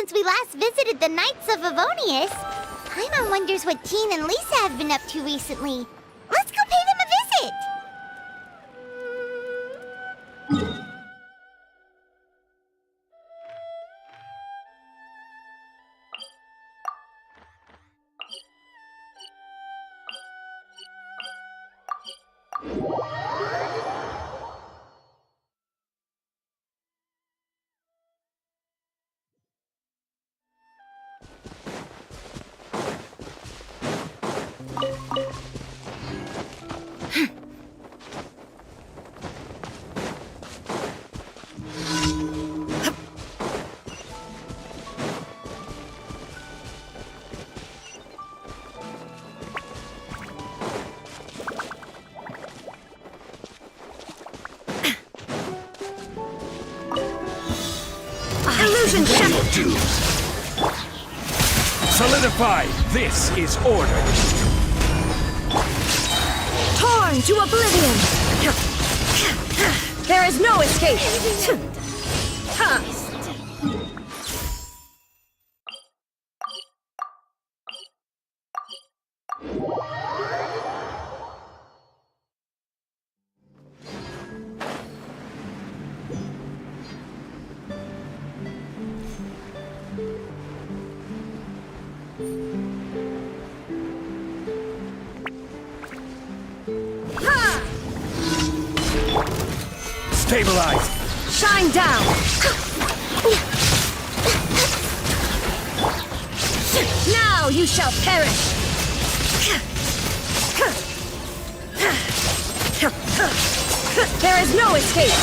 since we last visited the Knights of Avonius. Paimon wonders what Teen and Lisa have been up to recently. Let's go pay them a visit! Illusion Chapter! Solidify! This is order! Torn to oblivion! There is no escape! Stabilize! Shine down! Now you shall perish! There is no escape!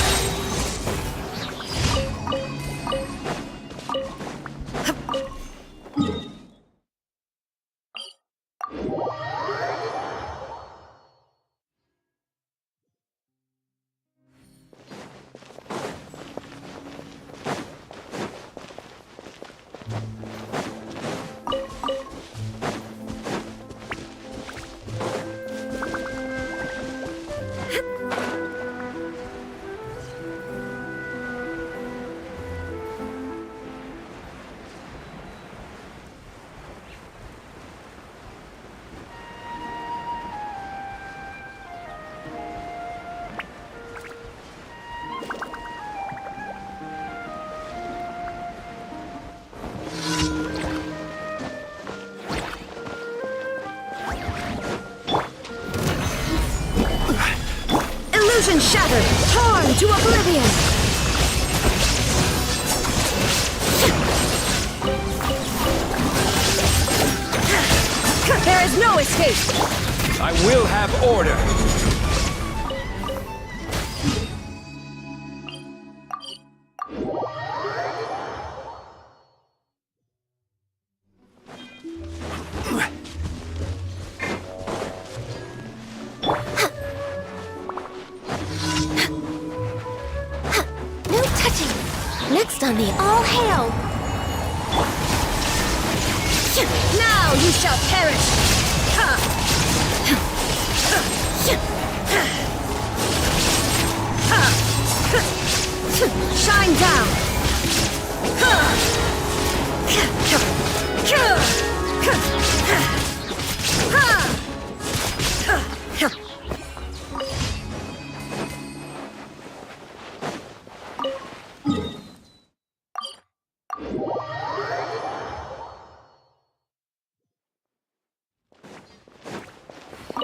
Illusion shattered! Torn to oblivion! There is no escape! I will have order! Next on the all hail! Now you shall perish! Shine down!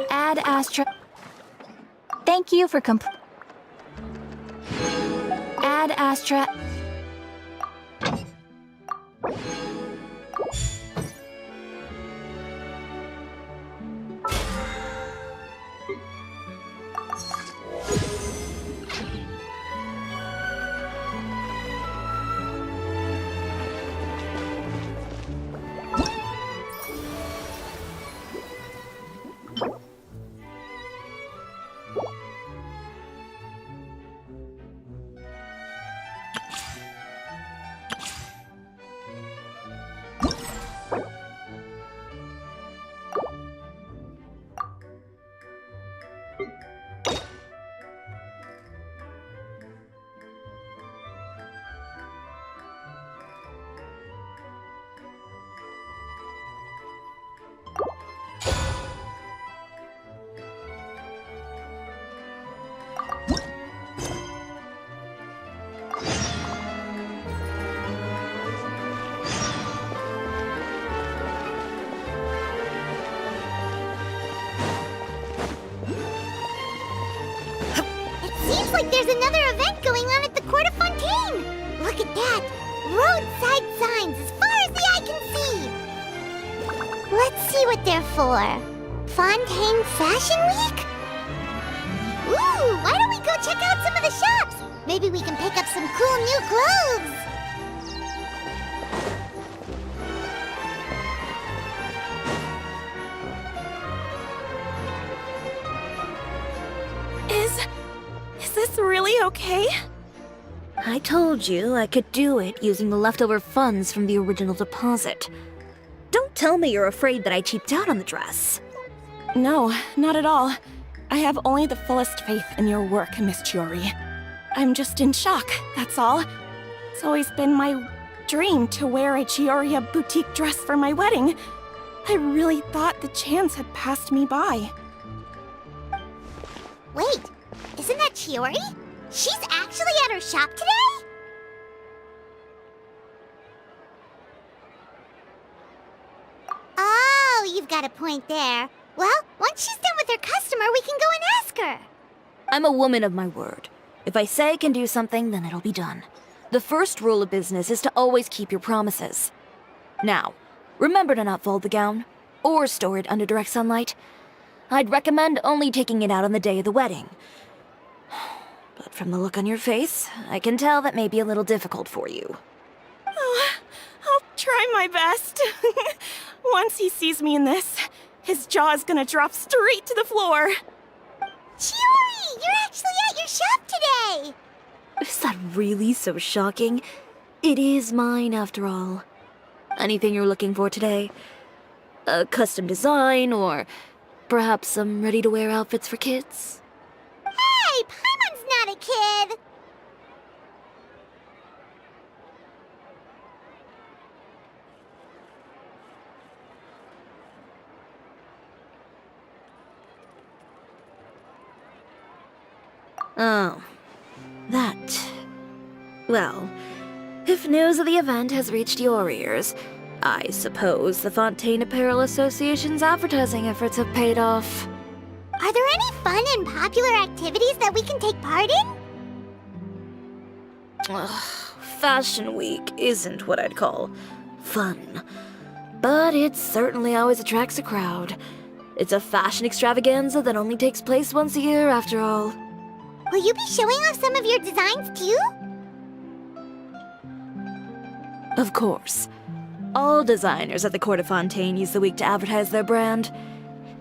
Add Astra. Thank you for Add Astra. there's another event going on at the Court of Fontaine! Look at that! Roadside signs as far as the eye can see! Let's see what they're for. Fontaine Fashion Week? Ooh, why don't we go check out some of the shops? Maybe we can pick up some cool new clothes! Is this really okay? I told you I could do it using the leftover funds from the original deposit. Don't tell me you're afraid that I cheaped out on the dress. No, not at all. I have only the fullest faith in your work, Miss Chiori. I'm just in shock, that's all. It's always been my dream to wear a Chioria boutique dress for my wedding. I really thought the chance had passed me by. Wait, isn't that Chiori? She's actually at her shop today? Oh, you've got a point there. Well, once she's done with her customer, we can go and ask her. I'm a woman of my word. If I say I can do something, then it'll be done. The first rule of business is to always keep your promises. Now, remember to not fold the gown, or store it under direct sunlight. I'd recommend only taking it out on the day of the wedding. But from the look on your face, I can tell that may be a little difficult for you. Oh, I'll try my best. Once he sees me in this, his jaw is gonna drop straight to the floor. Chiori, you're actually at your shop today! Is that really so shocking? It is mine, after all. Anything you're looking for today? A custom design, or perhaps some ready-to-wear outfits for kids? Hey, Paimon's not a kid! Oh, that. Well, if news of the event has reached your ears, I suppose the Fontaine Apparel Association's advertising efforts have paid off. Are there any fun and popular activities that we can take part in? Ugh, Fashion Week isn't what I'd call fun. But it certainly always attracts a crowd. It's a fashion extravaganza that only takes place once a year, after all. Will you be showing off some of your designs too? Of course. All designers at the Court of Fontaine use the week to advertise their brand.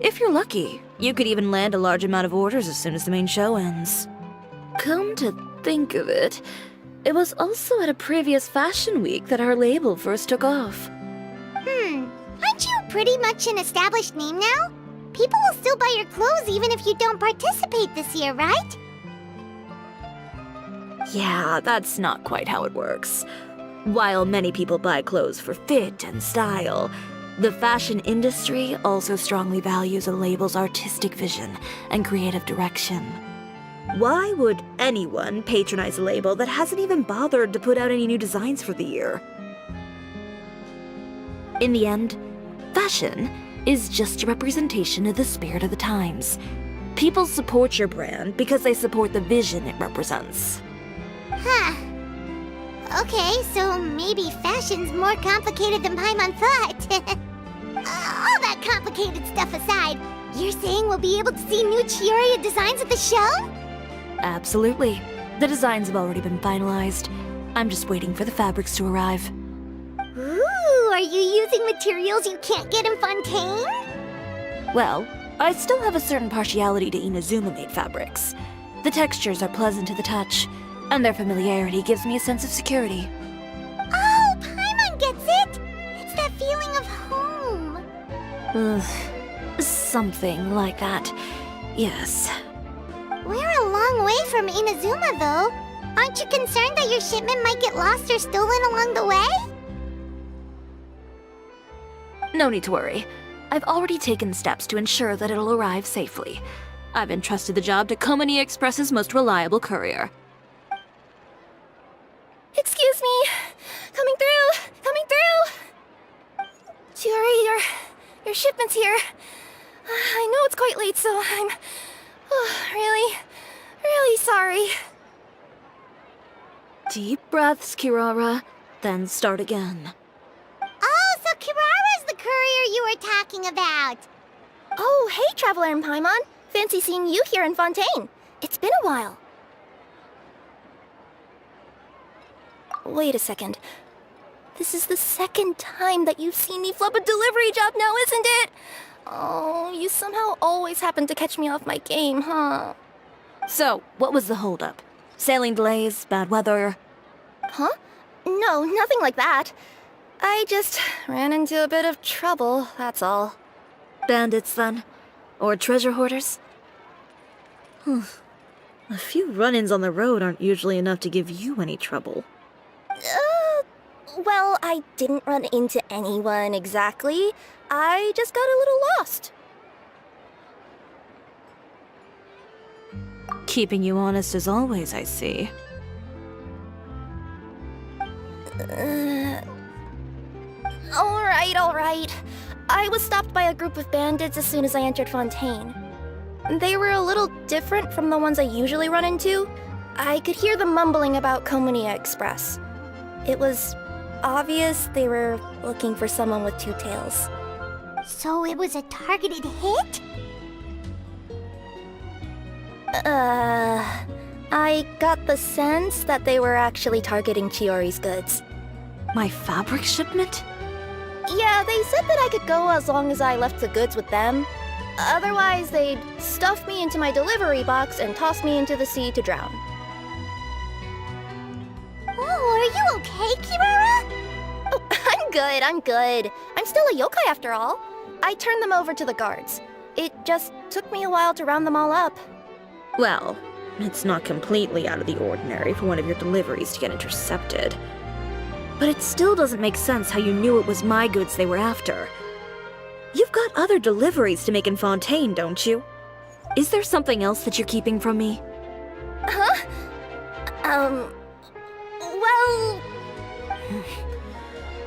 If you're lucky, you could even land a large amount of orders as soon as the main show ends. Come to think of it, it was also at a previous Fashion Week that our label first took off. Aren't you pretty much an established name now? People will still buy your clothes even if you don't participate this year, right? Yeah, that's not quite how it works. While many people buy clothes for fit and style, the fashion industry also strongly values a label's artistic vision and creative direction. Why would anyone patronize a label that hasn't even bothered to put out any new designs for the year? In the end, fashion is just a representation of the spirit of the times. People support your brand because they support the vision it represents. Huh. Okay, so maybe fashion's more complicated than Paimon thought. All that complicated stuff aside, you're saying we'll be able to see new Chioria designs at the show? Absolutely. The designs have already been finalized. I'm just waiting for the fabrics to arrive. Ooh, are you using materials you can't get in Fontaine? Well, I still have a certain partiality to Inazuma-made fabrics. The textures are pleasant to the touch, and their familiarity gives me a sense of security. Oh, Paimon gets it! It's that feeling of home. Ugh, something like that. Yes. We're a long way from Inazuma, though. Aren't you concerned that your shipment might get lost or stolen along the way? No need to worry. I've already taken steps to ensure that it'll arrive safely. I've entrusted the job to Komani Express's most reliable courier. Excuse me! Coming through! Coming through! Chiori, your shipment's here. I know it's quite late, so I'm really sorry. Deep breaths, Kirara, then start again. Oh, so Kirara's the courier you were talking about. Oh, hey, Traveler and Paimon. Fancy seeing you here in Fontaine. It's been a while. Wait a second. This is the second time that you've seen me flub a delivery job now, isn't it? Oh, you somehow always happen to catch me off my game, huh? So, what was the holdup? Sailing delays, bad weather? Huh? No, nothing like that. I just ran into a bit of trouble, that's all. Bandits, then? Or treasure hoarders? A few run-ins on the road aren't usually enough to give you any trouble. Well, I didn't run into anyone exactly. I just got a little lost. Keeping you honest as always, I see. Alright. I was stopped by a group of bandits as soon as I entered Fontaine. They were a little different from the ones I usually run into. I could hear them mumbling about Komunia Express. It was obvious they were looking for someone with two tails. So it was a targeted hit? I got the sense that they were actually targeting Chiori's goods. My fabric shipment? Yeah, they said that I could go as long as I left the goods with them. Otherwise, they'd stuff me into my delivery box and toss me into the sea to drown. Oh, are you okay, Kirara? Oh, I'm good. I'm still a yokai after all. I turned them over to the guards. It just took me a while to round them all up. Well, it's not completely out of the ordinary for one of your deliveries to get intercepted. But it still doesn't make sense how you knew it was my goods they were after. You've got other deliveries to make in Fontaine, don't you? Is there something else that you're keeping from me? Huh? Well...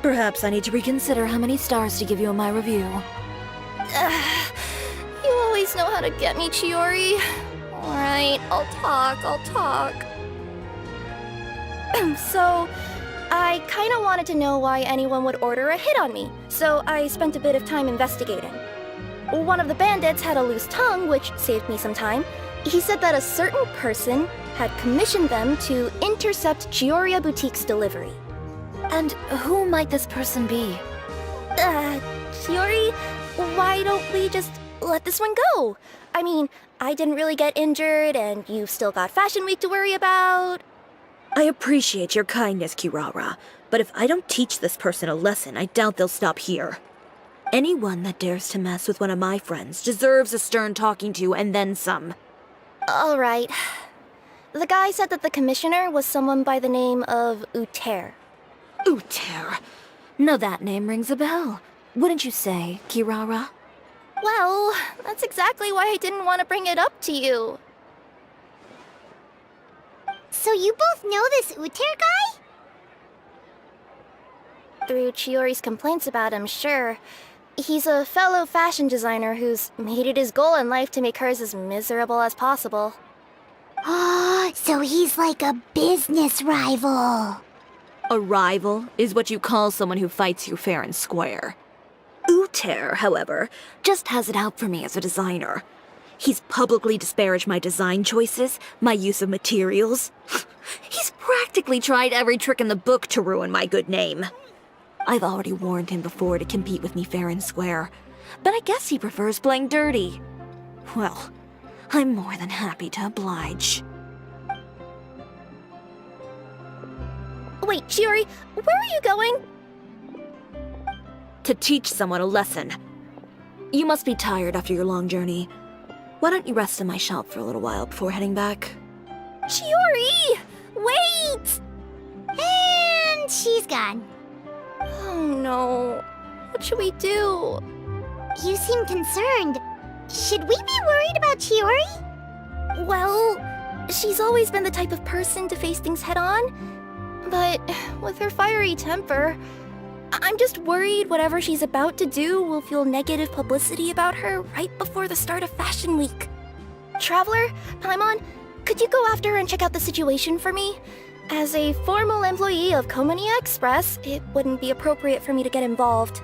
Perhaps I need to reconsider how many stars to give you in my review. You always know how to get me, Chiori. Alright, I'll talk. So, I kinda wanted to know why anyone would order a hit on me, so I spent a bit of time investigating. One of the bandits had a loose tongue, which saved me some time. He said that a certain person had commissioned them to intercept Chioria Boutique's delivery. And who might this person be? Chiori, why don't we just let this one go? I mean, I didn't really get injured, and you've still got Fashion Week to worry about. I appreciate your kindness, Kirara, but if I don't teach this person a lesson, I doubt they'll stop here. Anyone that dares to mess with one of my friends deserves a stern talking to and then some. Alright. The guy said that the commissioner was someone by the name of Uter. Uter. Now that name rings a bell. Wouldn't you say, Kirara? Well, that's exactly why I didn't want to bring it up to you. So you both know this Uter guy? Through Chiori's complaints about him, sure. He's a fellow fashion designer who's made it his goal in life to make hers as miserable as possible. Oh, so he's like a business rival. A rival is what you call someone who fights you fair and square. Uter, however, just has it out for me as a designer. He's publicly disparaged my design choices, my use of materials. He's practically tried every trick in the book to ruin my good name. I've already warned him before to compete with me fair and square, but I guess he prefers playing dirty. Well, I'm more than happy to oblige. Wait, Chiori, where are you going? To teach someone a lesson. You must be tired after your long journey. Why don't you rest in my shop for a little while before heading back? Chiori! Wait! And she's gone. Oh no. What should we do? You seem concerned. Should we be worried about Chiori? Well, she's always been the type of person to face things head on. But with her fiery temper, I'm just worried whatever she's about to do will fuel negative publicity about her right before the start of Fashion Week. Traveler, Paimon, could you go after her and check out the situation for me? As a formal employee of Komonia Express, it wouldn't be appropriate for me to get involved.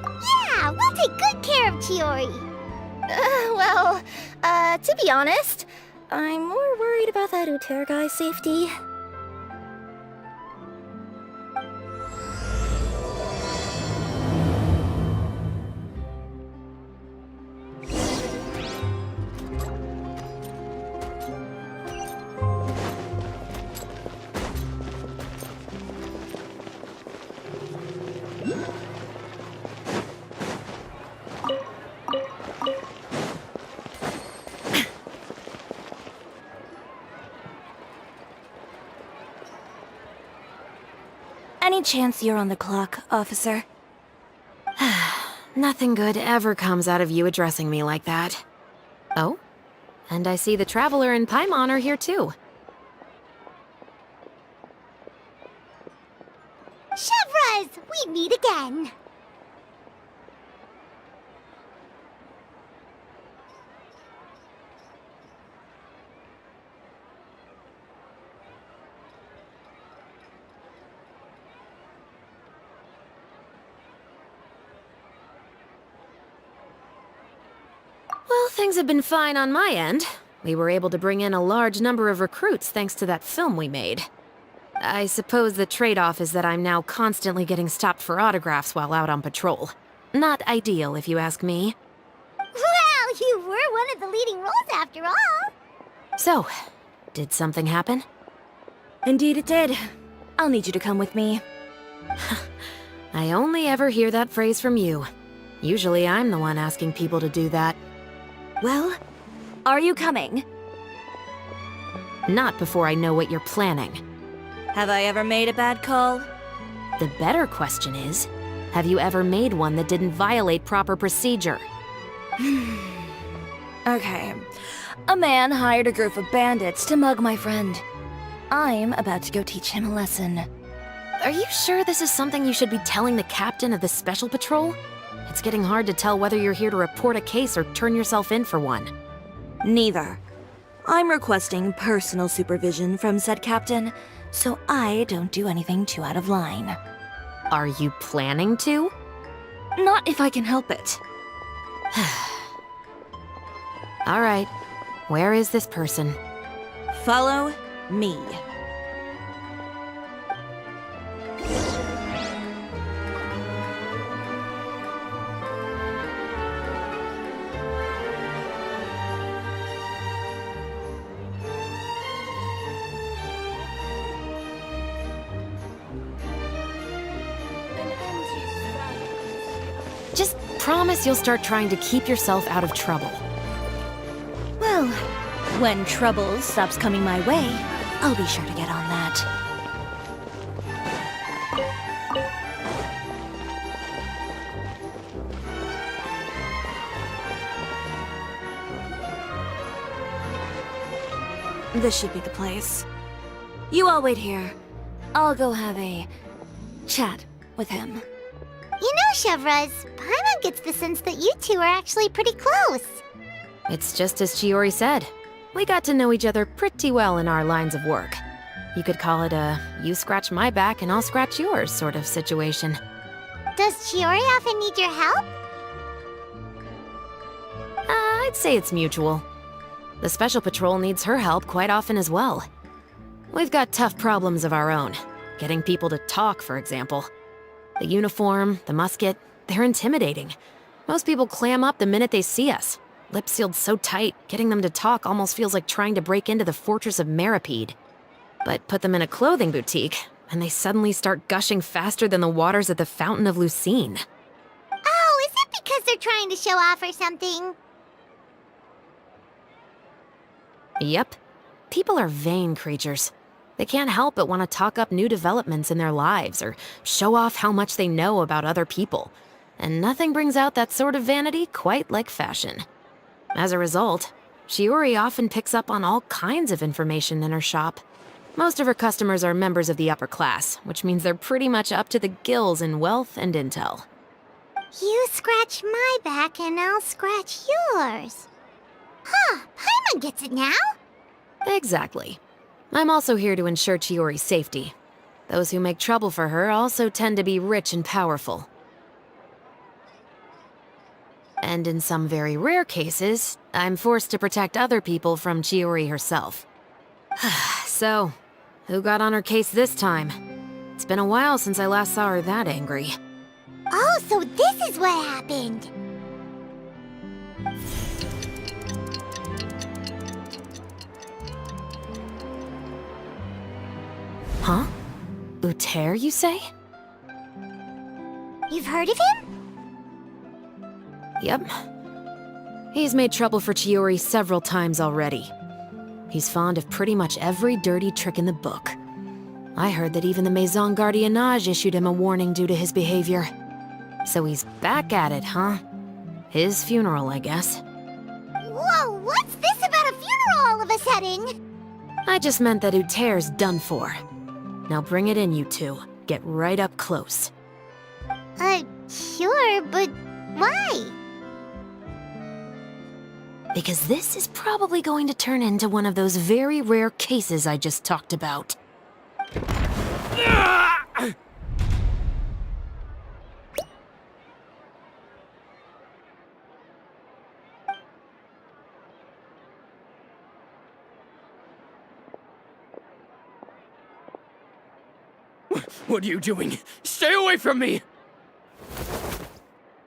Yeah, we'll take good care of Chiori. To be honest, I'm more worried about that Uter guy's safety. Any chance you're on the clock, officer? Nothing good ever comes out of you addressing me like that. Oh? And I see the Traveler and Paimon are here too. Chevras, we meet again. Well, things have been fine on my end. We were able to bring in a large number of recruits thanks to that film we made. I suppose the trade-off is that I'm now constantly getting stopped for autographs while out on patrol. Not ideal, if you ask me. Well, you were one of the leading roles after all. So, did something happen? Indeed it did. I'll need you to come with me. I only ever hear that phrase from you. Usually I'm the one asking people to do that. Well, are you coming? Not before I know what you're planning. Have I ever made a bad call? The better question is, have you ever made one that didn't violate proper procedure? Okay. A man hired a group of bandits to mug my friend. I'm about to go teach him a lesson. Are you sure this is something you should be telling the captain of the Special Patrol? It's getting hard to tell whether you're here to report a case or turn yourself in for one. Neither. I'm requesting personal supervision from said captain, so I don't do anything too out of line. Are you planning to? Not if I can help it. All right. Where is this person? Follow me. Just promise you'll start trying to keep yourself out of trouble. Well, when trouble stops coming my way, I'll be sure to get on that. This should be the place. You all wait here. I'll go have a chat with him. You know, Chevras, Paimon gets the sense that you two are actually pretty close. It's just as Chiori said. We got to know each other pretty well in our lines of work. You could call it a you scratch my back and I'll scratch yours sort of situation. Does Chiori often need your help? I'd say it's mutual. The Special Patrol needs her help quite often as well. We've got tough problems of our own. Getting people to talk, for example. The uniform, the musket, they're intimidating. Most people clam up the minute they see us. Lips sealed so tight, getting them to talk almost feels like trying to break into the fortress of Meripede. But put them in a clothing boutique, and they suddenly start gushing faster than the waters at the Fountain of Lucine. Oh, is it because they're trying to show off or something? Yep. People are vain creatures. They can't help but want to talk up new developments in their lives or show off how much they know about other people. And nothing brings out that sort of vanity quite like fashion. As a result, Chiori often picks up on all kinds of information in her shop. Most of her customers are members of the upper class, which means they're pretty much up to the gills in wealth and intel. You scratch my back and I'll scratch yours. Huh, Paimon gets it now? Exactly. I'm also here to ensure Chiori's safety. Those who make trouble for her also tend to be rich and powerful. And in some very rare cases, I'm forced to protect other people from Chiori herself. So, who got on her case this time? It's been a while since I last saw her that angry. Oh, so this is what happened. Huh? Uter, you say? You've heard of him? Yep. He's made trouble for Chiori several times already. He's fond of pretty much every dirty trick in the book. I heard that even the Maison Gardiennage issued him a warning due to his behavior. So he's back at it, huh? His funeral, I guess. Whoa, what's this about a funeral all of a sudden? I just meant that Uter's done for. Now bring it in, you two. Get right up close. Sure, but why? Because this is probably going to turn into one of those very rare cases I just talked about. What are you doing? Stay away from me!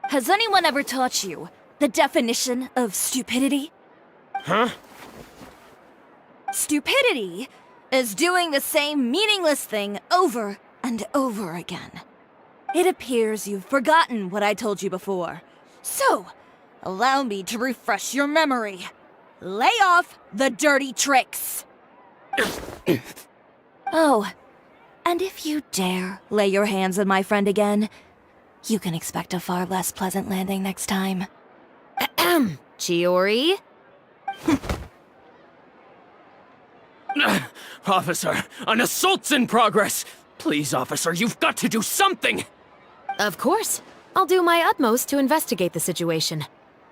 Has anyone ever taught you the definition of stupidity? Huh? Stupidity is doing the same meaningless thing over and over again. It appears you've forgotten what I told you before. So, allow me to refresh your memory. Lay off the dirty tricks. Oh, and if you dare lay your hands on my friend again, you can expect a far less pleasant landing next time. Ahem. Chiori? Officer, an assault's in progress! Please, officer, you've got to do something! Of course. I'll do my utmost to investigate the situation.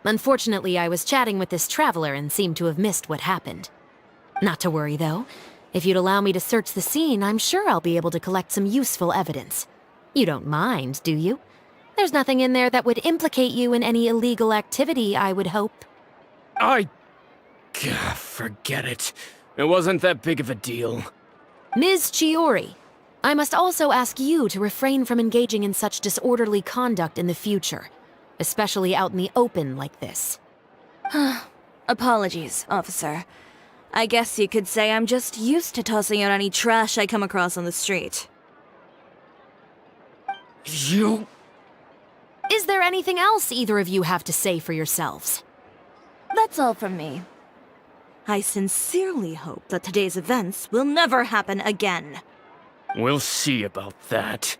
Unfortunately, I was chatting with this traveler and seemed to have missed what happened. Not to worry, though. If you'd allow me to search the scene, I'm sure I'll be able to collect some useful evidence. You don't mind, do you? There's nothing in there that would implicate you in any illegal activity, I would hope. Forget it. It wasn't that big of a deal. Ms. Chiori, I must also ask you to refrain from engaging in such disorderly conduct in the future, especially out in the open like this. Apologies, officer. I guess you could say I'm just used to tossing out any trash I come across on the street. You... Is there anything else either of you have to say for yourselves? That's all from me. I sincerely hope that today's events will never happen again. We'll see about that.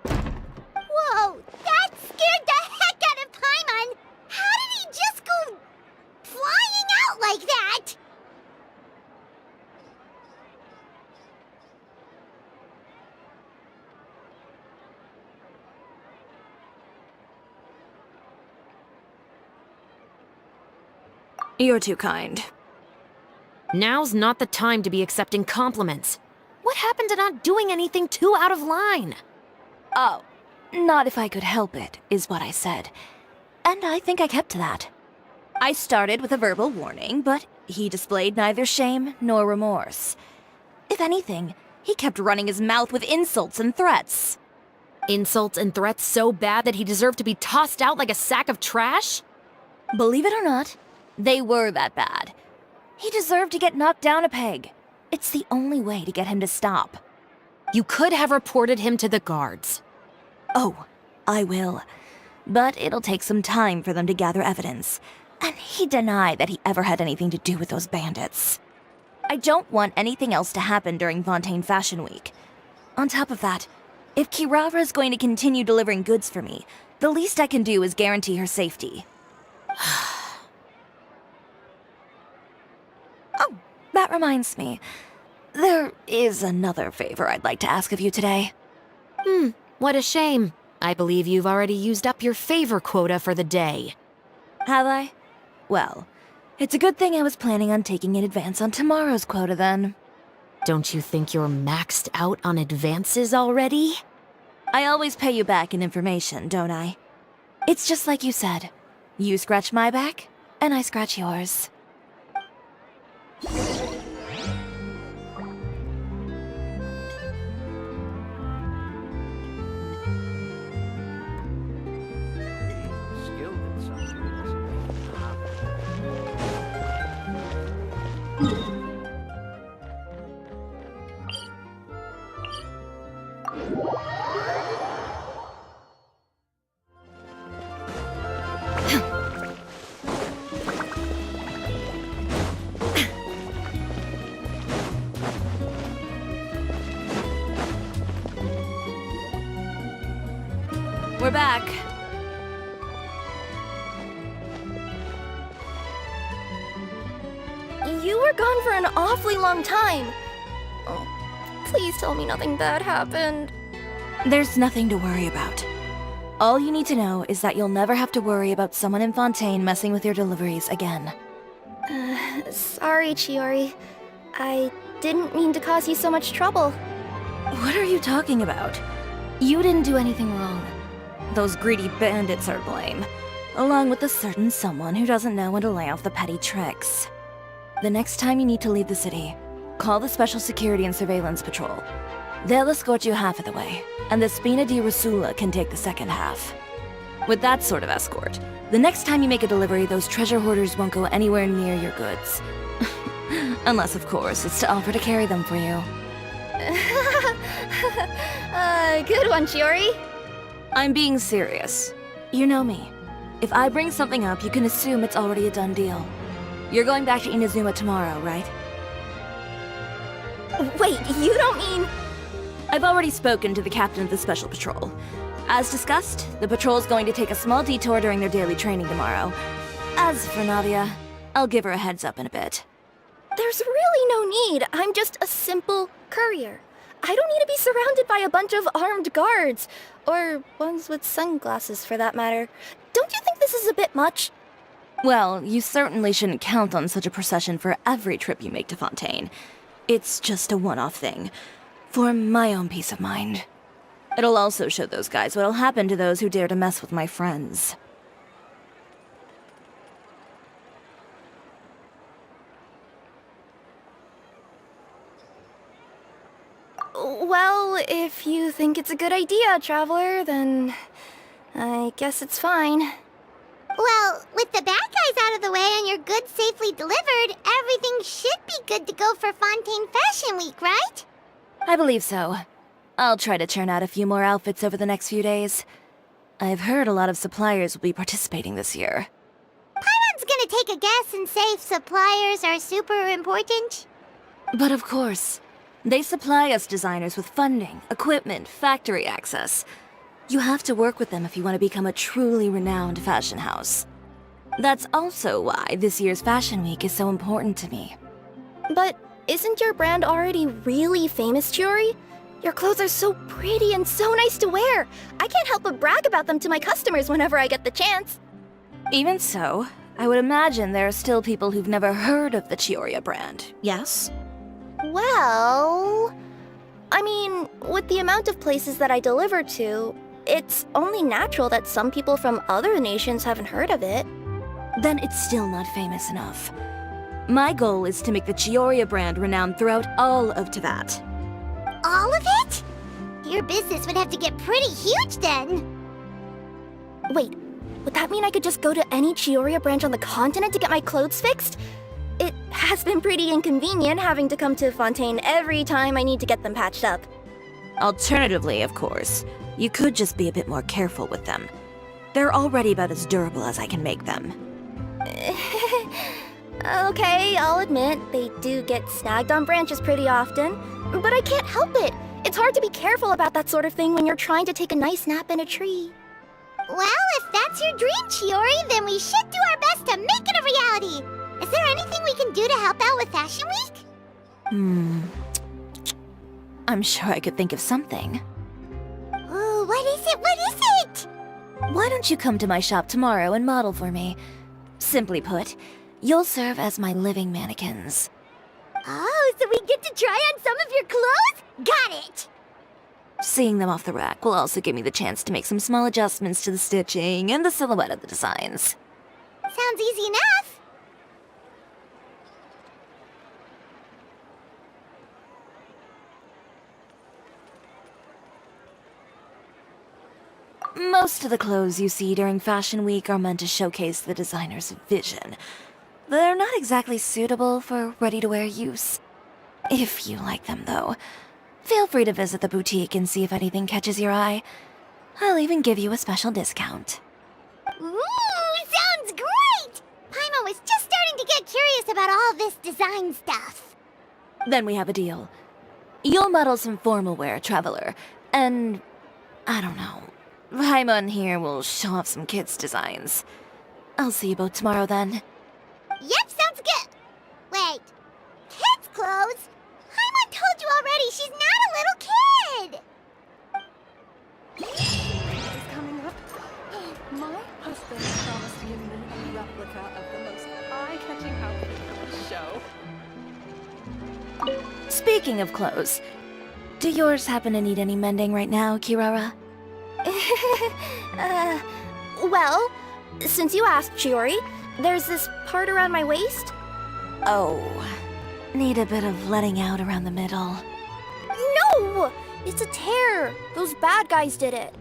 Whoa, that scared the heck out of Paimon! How did he just go flying out like that? You're too kind. Now's not the time to be accepting compliments. What happened to not doing anything too out of line? Oh, not if I could help it, is what I said. And I think I kept to that. I started with a verbal warning, but he displayed neither shame nor remorse. If anything, he kept running his mouth with insults and threats. Insults and threats so bad that he deserved to be tossed out like a sack of trash? Believe it or not, they were that bad. He deserved to get knocked down a peg. It's the only way to get him to stop. You could have reported him to the guards. Oh, I will. But it'll take some time for them to gather evidence. And he denied that he ever had anything to do with those bandits. I don't want anything else to happen during Fontaine Fashion Week. On top of that, if Kirara is going to continue delivering goods for me, the least I can do is guarantee her safety. Oh, that reminds me. There is another favor I'd like to ask of you today. What a shame. I believe you've already used up your favor quota for the day. Have I? Well, it's a good thing I was planning on taking an advance on tomorrow's quota then. Don't you think you're maxed out on advances already? I always pay you back in information, don't I? It's just like you said. You scratch my back, and I scratch yours. We're back. You were gone for an awfully long time. Oh, please tell me nothing bad happened. There's nothing to worry about. All you need to know is that you'll never have to worry about someone in Fontaine messing with your deliveries again. Sorry, Chiori. I didn't mean to cause you so much trouble. What are you talking about? You didn't do anything wrong. Those greedy bandits are to blame, along with a certain someone who doesn't know when to lay off the petty tricks. The next time you need to leave the city, call the Special Security and Surveillance Patrol. They'll escort you half of the way, and the Spina di Rusula can take the second half. With that sort of escort, the next time you make a delivery, those treasure hoarders won't go anywhere near your goods. Unless, of course, it's to offer to carry them for you. Good one, Chiori. I'm being serious. You know me. If I bring something up, you can assume it's already a done deal. You're going back to Inazuma tomorrow, right? Wait, you don't mean... I've already spoken to the captain of the Special Patrol. As discussed, the patrol's going to take a small detour during their daily training tomorrow. As for Navia, I'll give her a heads up in a bit. There's really no need. I'm just a simple courier. I don't need to be surrounded by a bunch of armed guards. Or ones with sunglasses, for that matter. Don't you think this is a bit much? Well, you certainly shouldn't count on such a procession for every trip you make to Fontaine. It's just a one-off thing, for my own peace of mind. It'll also show those guys what'll happen to those who dare to mess with my friends. Well, if you think it's a good idea, Traveler, then I guess it's fine. Well, with the bad guys out of the way and your goods safely delivered, everything should be good to go for Fontaine Fashion Week, right? I believe so. I'll try to churn out a few more outfits over the next few days. I've heard a lot of suppliers will be participating this year. Paimon's gonna take a guess and say suppliers are super important. But of course, they supply us designers with funding, equipment, factory access. You have to work with them if you want to become a truly renowned fashion house. That's also why this year's Fashion Week is so important to me. But isn't your brand already really famous, Chiori? Your clothes are so pretty and so nice to wear. I can't help but brag about them to my customers whenever I get the chance. Even so, I would imagine there are still people who've never heard of the Chioria brand, yes? Well... I mean, with the amount of places that I deliver to, it's only natural that some people from other nations haven't heard of it. Then it's still not famous enough. My goal is to make the Chioria brand renowned throughout all of Teyvat. All of it? Your business would have to get pretty huge then. Wait, would that mean I could just go to any Chioria branch on the continent to get my clothes fixed? It has been pretty inconvenient having to come to Fontaine every time I need to get them patched up. Alternatively, of course, you could just be a bit more careful with them. They're already about as durable as I can make them. Okay, I'll admit, they do get snagged on branches pretty often, but I can't help it. It's hard to be careful about that sort of thing when you're trying to take a nice nap in a tree. Well, if that's your dream, Chiori, then we should do our best to make it a reality. Is there anything we can do to help out with Fashion Week? I'm sure I could think of something. Ooh, what is it? What is Why don't you come to my shop tomorrow and model for me? Simply put, you'll serve as my living mannequins. Oh, so we get to try on some of your clothes? Got it! Seeing them off the rack will also give me the chance to make some small adjustments to the stitching and the silhouette of the designs. Sounds easy enough. Most of the clothes you see during Fashion Week are meant to showcase the designer's vision. They're not exactly suitable for ready-to-wear use. If you like them, though, feel free to visit the boutique and see if anything catches your eye. I'll even give you a special discount. Ooh, sounds great! Paimon was just starting to get curious about all this design stuff. Then we have a deal. You'll model some formal wear, Traveler, and I don't know. Paimon here will show off some kids' designs. I'll see you both tomorrow then. Yep, sounds good. Wait, kids' clothes? Paimon told you already she's not a little kid. Is coming up. My husband promised to give me a replica of the most eye-catching outfit for the show. Speaking of clothes, do yours happen to need any mending right now, Kirara? Well, since you asked, Chiori, there's this part around my waist. Oh, need a bit of letting out around the middle. No! It's a tear. Those bad guys did it.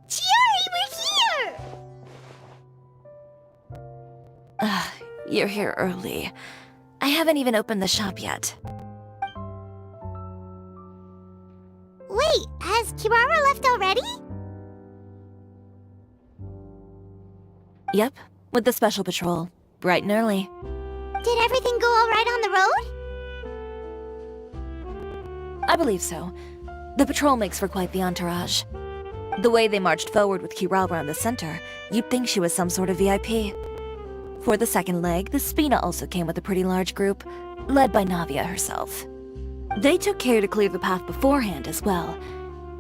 Chiori, we're here! You're here early. I haven't even opened the shop yet. Wait, has Kirara left already? Yep, with the special patrol. Bright and early. Did everything go all right on the road? I believe so. The patrol makes for quite the entourage. The way they marched forward with Kirara in the center, you'd think she was some sort of VIP. For the second leg, the Spina also came with a pretty large group, led by Navia herself. They took care to clear the path beforehand as well.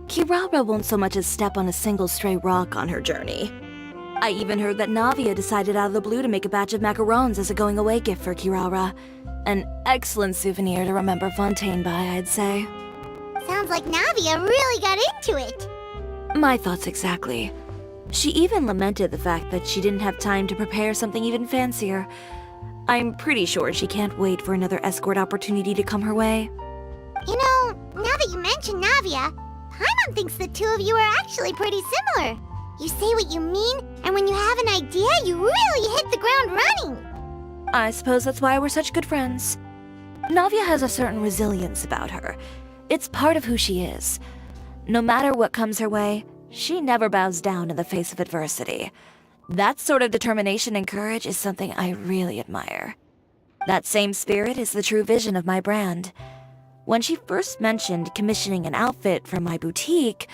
Kirara won't so much as step on a single stray rock on her journey. I even heard that Navia decided out of the blue to make a batch of macarons as a going-away gift for Kirara. An excellent souvenir to remember Fontaine by, I'd say. Sounds like Navia really got into it. My thoughts exactly. She even lamented the fact that she didn't have time to prepare something even fancier. I'm pretty sure she can't wait for another escort opportunity to come her way. You know, now that you mention Navia, Paimon thinks the two of you are actually pretty similar. You say what you mean, and when you have an idea, you really hit the ground running. I suppose that's why we're such good friends. Navia has a certain resilience about her. It's part of who she is. No matter what comes her way, she never bows down in the face of adversity. That sort of determination and courage is something I really admire. That same spirit is the true vision of my brand. When she first mentioned commissioning an outfit from my boutique,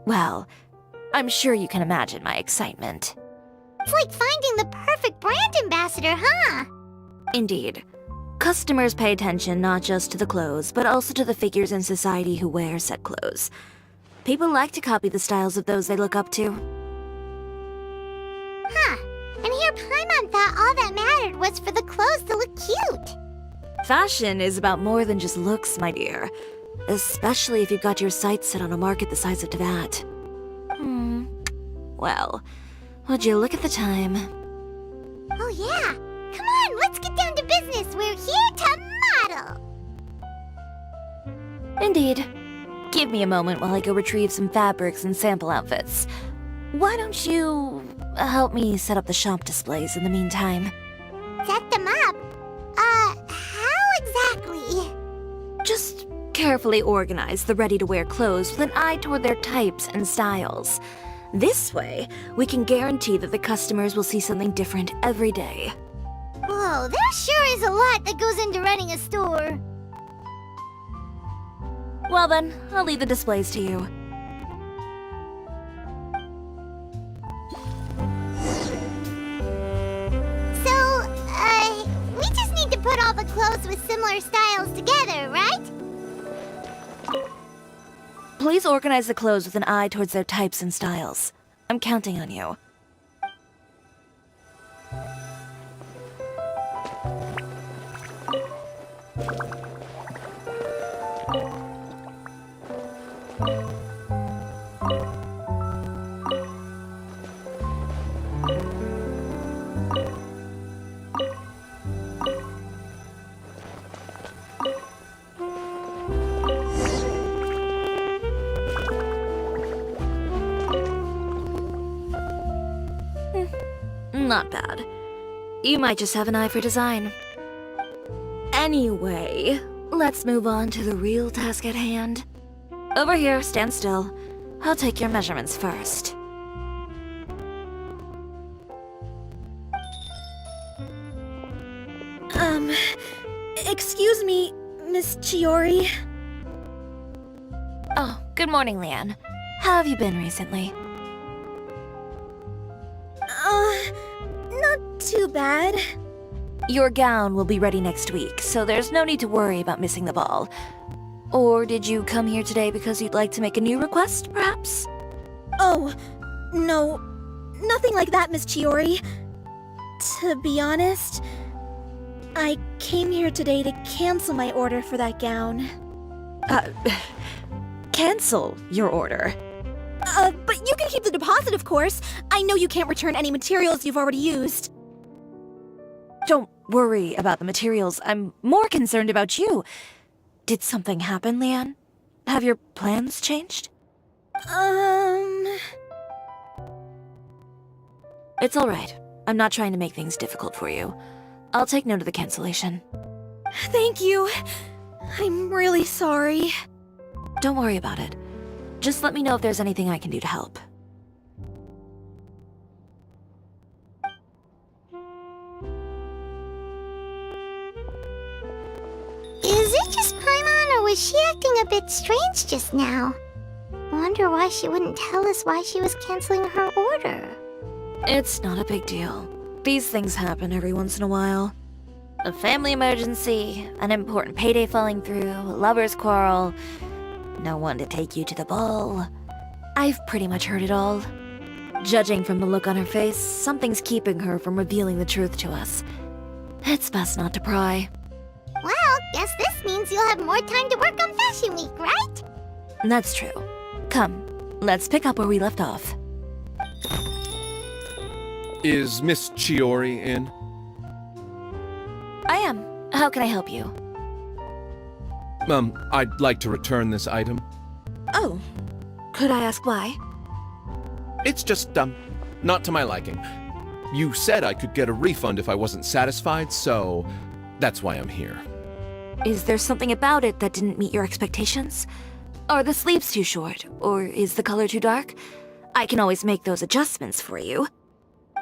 well, I'm sure you can imagine my excitement. It's like finding the perfect brand ambassador, huh? Indeed. Customers pay attention not just to the clothes, but also to the figures in society who wear said clothes. People like to copy the styles of those they look up to. Huh. And here Paimon thought all that mattered was for the clothes to look cute. Fashion is about more than just looks, my dear. Especially if you've got your sights set on a market the size of Teyvat. Well, would you look at the time? Oh yeah. Come on, let's get down to business. We're here to model. Indeed. Give me a moment while I go retrieve some fabrics and sample outfits. Why don't you help me set up the shop displays in the meantime? Set them up? carefully organize the ready-to-wear clothes with an eye toward their types and styles. This way, we can guarantee that the customers will see something different every day. Whoa, there sure is a lot that goes into running a store. Well then, I'll leave the displays to you. So, we just need to put all the clothes with similar styles together, right? Please organize the clothes with an eye towards their types and styles. I'm counting on you. Not bad. You might just have an eye for design. Anyway, let's move on to the real task at hand. Over here, stand still. I'll take your measurements first. Excuse me, Miss Chiori. Oh, good morning, Leanne. How have you been recently? Not too bad. Your gown will be ready next week, so there's no need to worry about missing the ball. Or did you come here today because you'd like to make a new request, perhaps? Oh, no. Nothing like that, Miss Chiori. To be honest, I came here today to cancel my order for that gown. Cancel your order. But you can keep the deposit, of course. I know you can't return any materials you've already used. Don't worry about the materials. I'm more concerned about you. Did something happen, Leanne? Have your plans changed? It's alright. I'm not trying to make things difficult for you. I'll take note of the cancellation. Thank you. I'm really sorry. Don't worry about it. Just let me know if there's anything I can do to help. Is it just Paimon, or was she acting a bit strange just now? Wonder why she wouldn't tell us why she was canceling her order. It's not a big deal. These things happen every once in a while. A family emergency, an important payday falling through, a lover's quarrel, no one to take you to the ball. I've pretty much heard it all. Judging from the look on her face, something's keeping her from revealing the truth to us. It's best not to pry. Well, guess this means you'll have more time to work on Fashion Week, right? That's true. Come, let's pick up where we left off. Is Miss Chiori in? I am. How can I help you? I'd like to return this item. Oh. Could I ask why? It's just, not to my liking. You said I could get a refund if I wasn't satisfied, so that's why I'm here. Is there something about it that didn't meet your expectations? Are the sleeves too short? Or is the color too dark? I can always make those adjustments for you.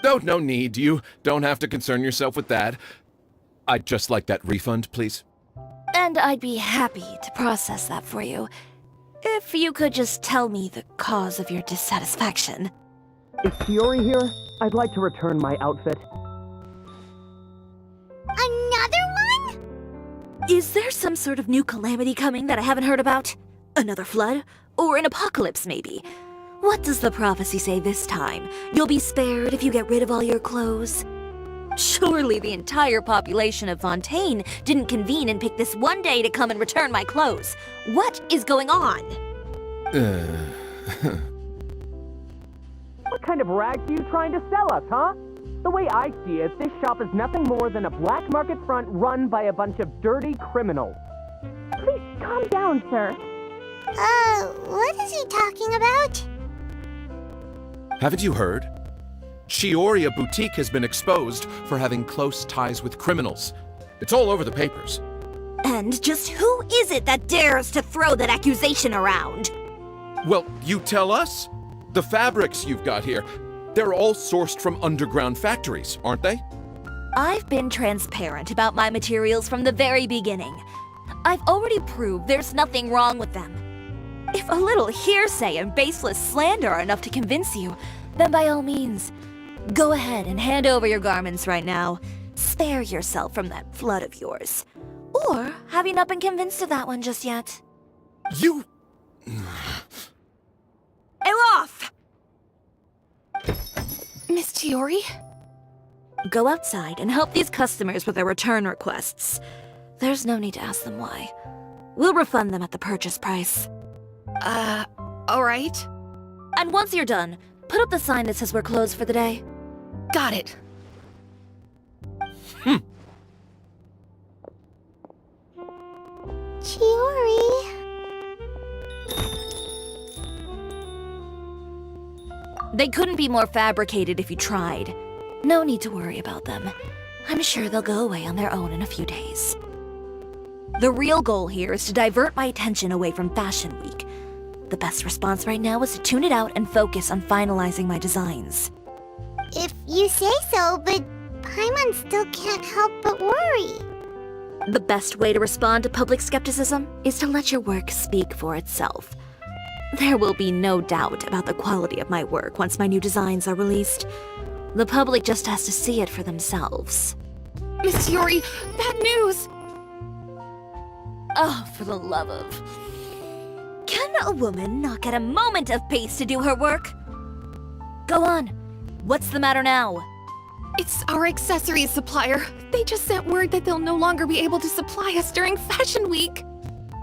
Oh, no need. You don't have to concern yourself with that. I'd just like that refund, please. And I'd be happy to process that for you. If you could just tell me the cause of your dissatisfaction. Is Chiori here? I'd like to return my outfit. Another one? Is there some sort of new calamity coming that I haven't heard about? Another flood? Or an apocalypse, maybe? What does the prophecy say this time? You'll be spared if you get rid of all your clothes? Surely the entire population of Fontaine didn't convene and pick this one day to come and return my clothes. What is going on? What kind of rags are you trying to sell us, huh? The way I see it, this shop is nothing more than a black market front run by a bunch of dirty criminals. Please calm down, sir. What is he talking about? Haven't you heard? Chioria Boutique has been exposed for having close ties with criminals. It's all over the papers. And just who is it that dares to throw that accusation around? Well, you tell us. The fabrics you've got here, they're all sourced from underground factories, aren't they? I've been transparent about my materials from the very beginning. I've already proved there's nothing wrong with them. If a little hearsay and baseless slander are enough to convince you, then by all means, go ahead and hand over your garments right now. Spare yourself from that flood of yours. Or have you not been convinced of that one just yet? You... Elof! Miss Chiori? Go outside and help these customers with their return requests. There's no need to ask them why. We'll refund them at the purchase price. Alright. And once you're done, put up the sign that says we're closed for the day. Got it. Chiori. They couldn't be more fabricated if you tried. No need to worry about them. I'm sure they'll go away on their own in a few days. The real goal here is to divert my attention away from Fashion Week. The best response right now is to tune it out and focus on finalizing my designs. If you say so, but Paimon still can't help but worry. The best way to respond to public skepticism is to let your work speak for itself. There will be no doubt about the quality of my work once my new designs are released. The public just has to see it for themselves. Miss Chiori, bad news! Oh, for the love of... Can a woman not get a moment of peace to do her work? Go on. What's the matter now? It's our accessories supplier. They just sent word that they'll no longer be able to supply us during Fashion Week.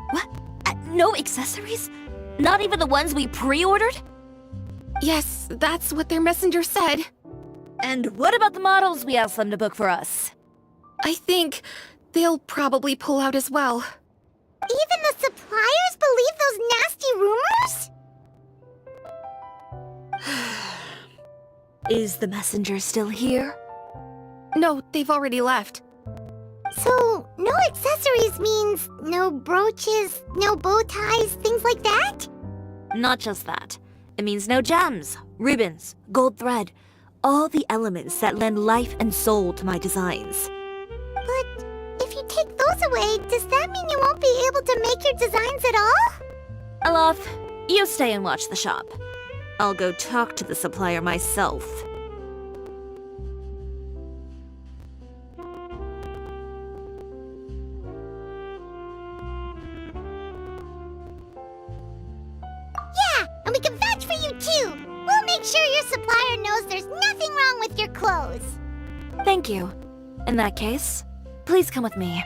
What? No accessories? Not even the ones we pre-ordered? Yes, that's what their messenger said. And what about the models we asked them to book for us? I think they'll probably pull out as well. Even the suppliers believe those nasty rumors? Is the messenger still here? No, they've already left. So, no accessories means no brooches, no bow ties, things like that? Not just that. It means no gems, ribbons, gold thread, all the elements that lend life and soul to my designs. But if you take those away, does that mean you won't be able to make your designs at all? Alof, you stay and watch the shop. I'll go talk to the supplier myself. Yeah, and we can vouch for you too. We'll make sure your supplier knows there's nothing wrong with your clothes. Thank you. In that case, please come with me.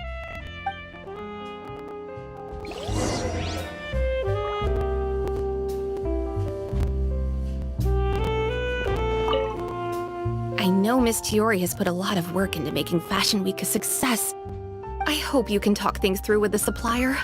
I know Miss Chiori has put a lot of work into making Fashion Week a success. I hope you can talk things through with the supplier.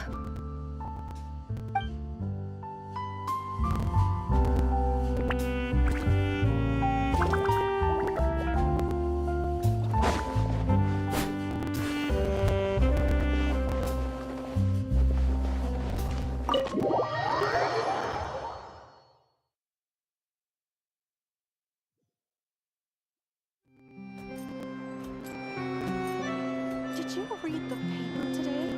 Did you read the paper today?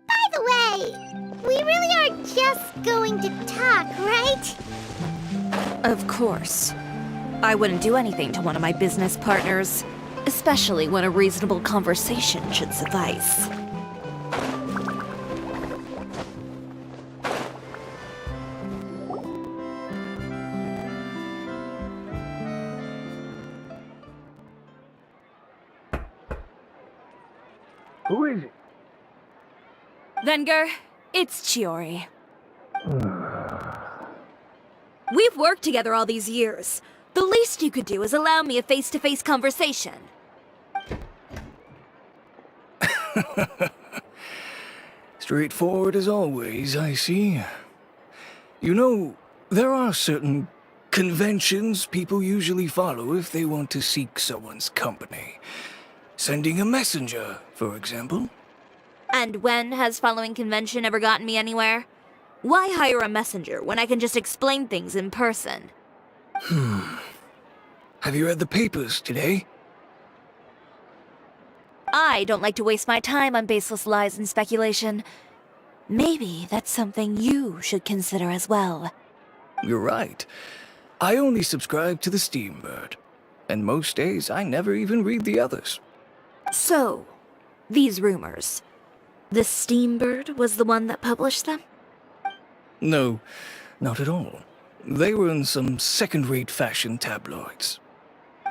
By the way, we really are just going to talk, right? Of course. I wouldn't do anything to one of my business partners, especially when a reasonable conversation should suffice. Who is it? Venger, it's Chiori. We've worked together all these years. The least you could do is allow me a face-to-face conversation. Straightforward as always, I see. You know, there are certain conventions people usually follow if they want to seek someone's company. Sending a messenger, for example. And when has following convention ever gotten me anywhere? Why hire a messenger when I can just explain things in person? Have you read the papers today? I don't like to waste my time on baseless lies and speculation. Maybe that's something you should consider as well. You're right. I only subscribe to the Steambird. And most days I never even read the others. So, these rumors. The Steambird was the one that published them? No, not at all. They were in some second-rate fashion tabloids.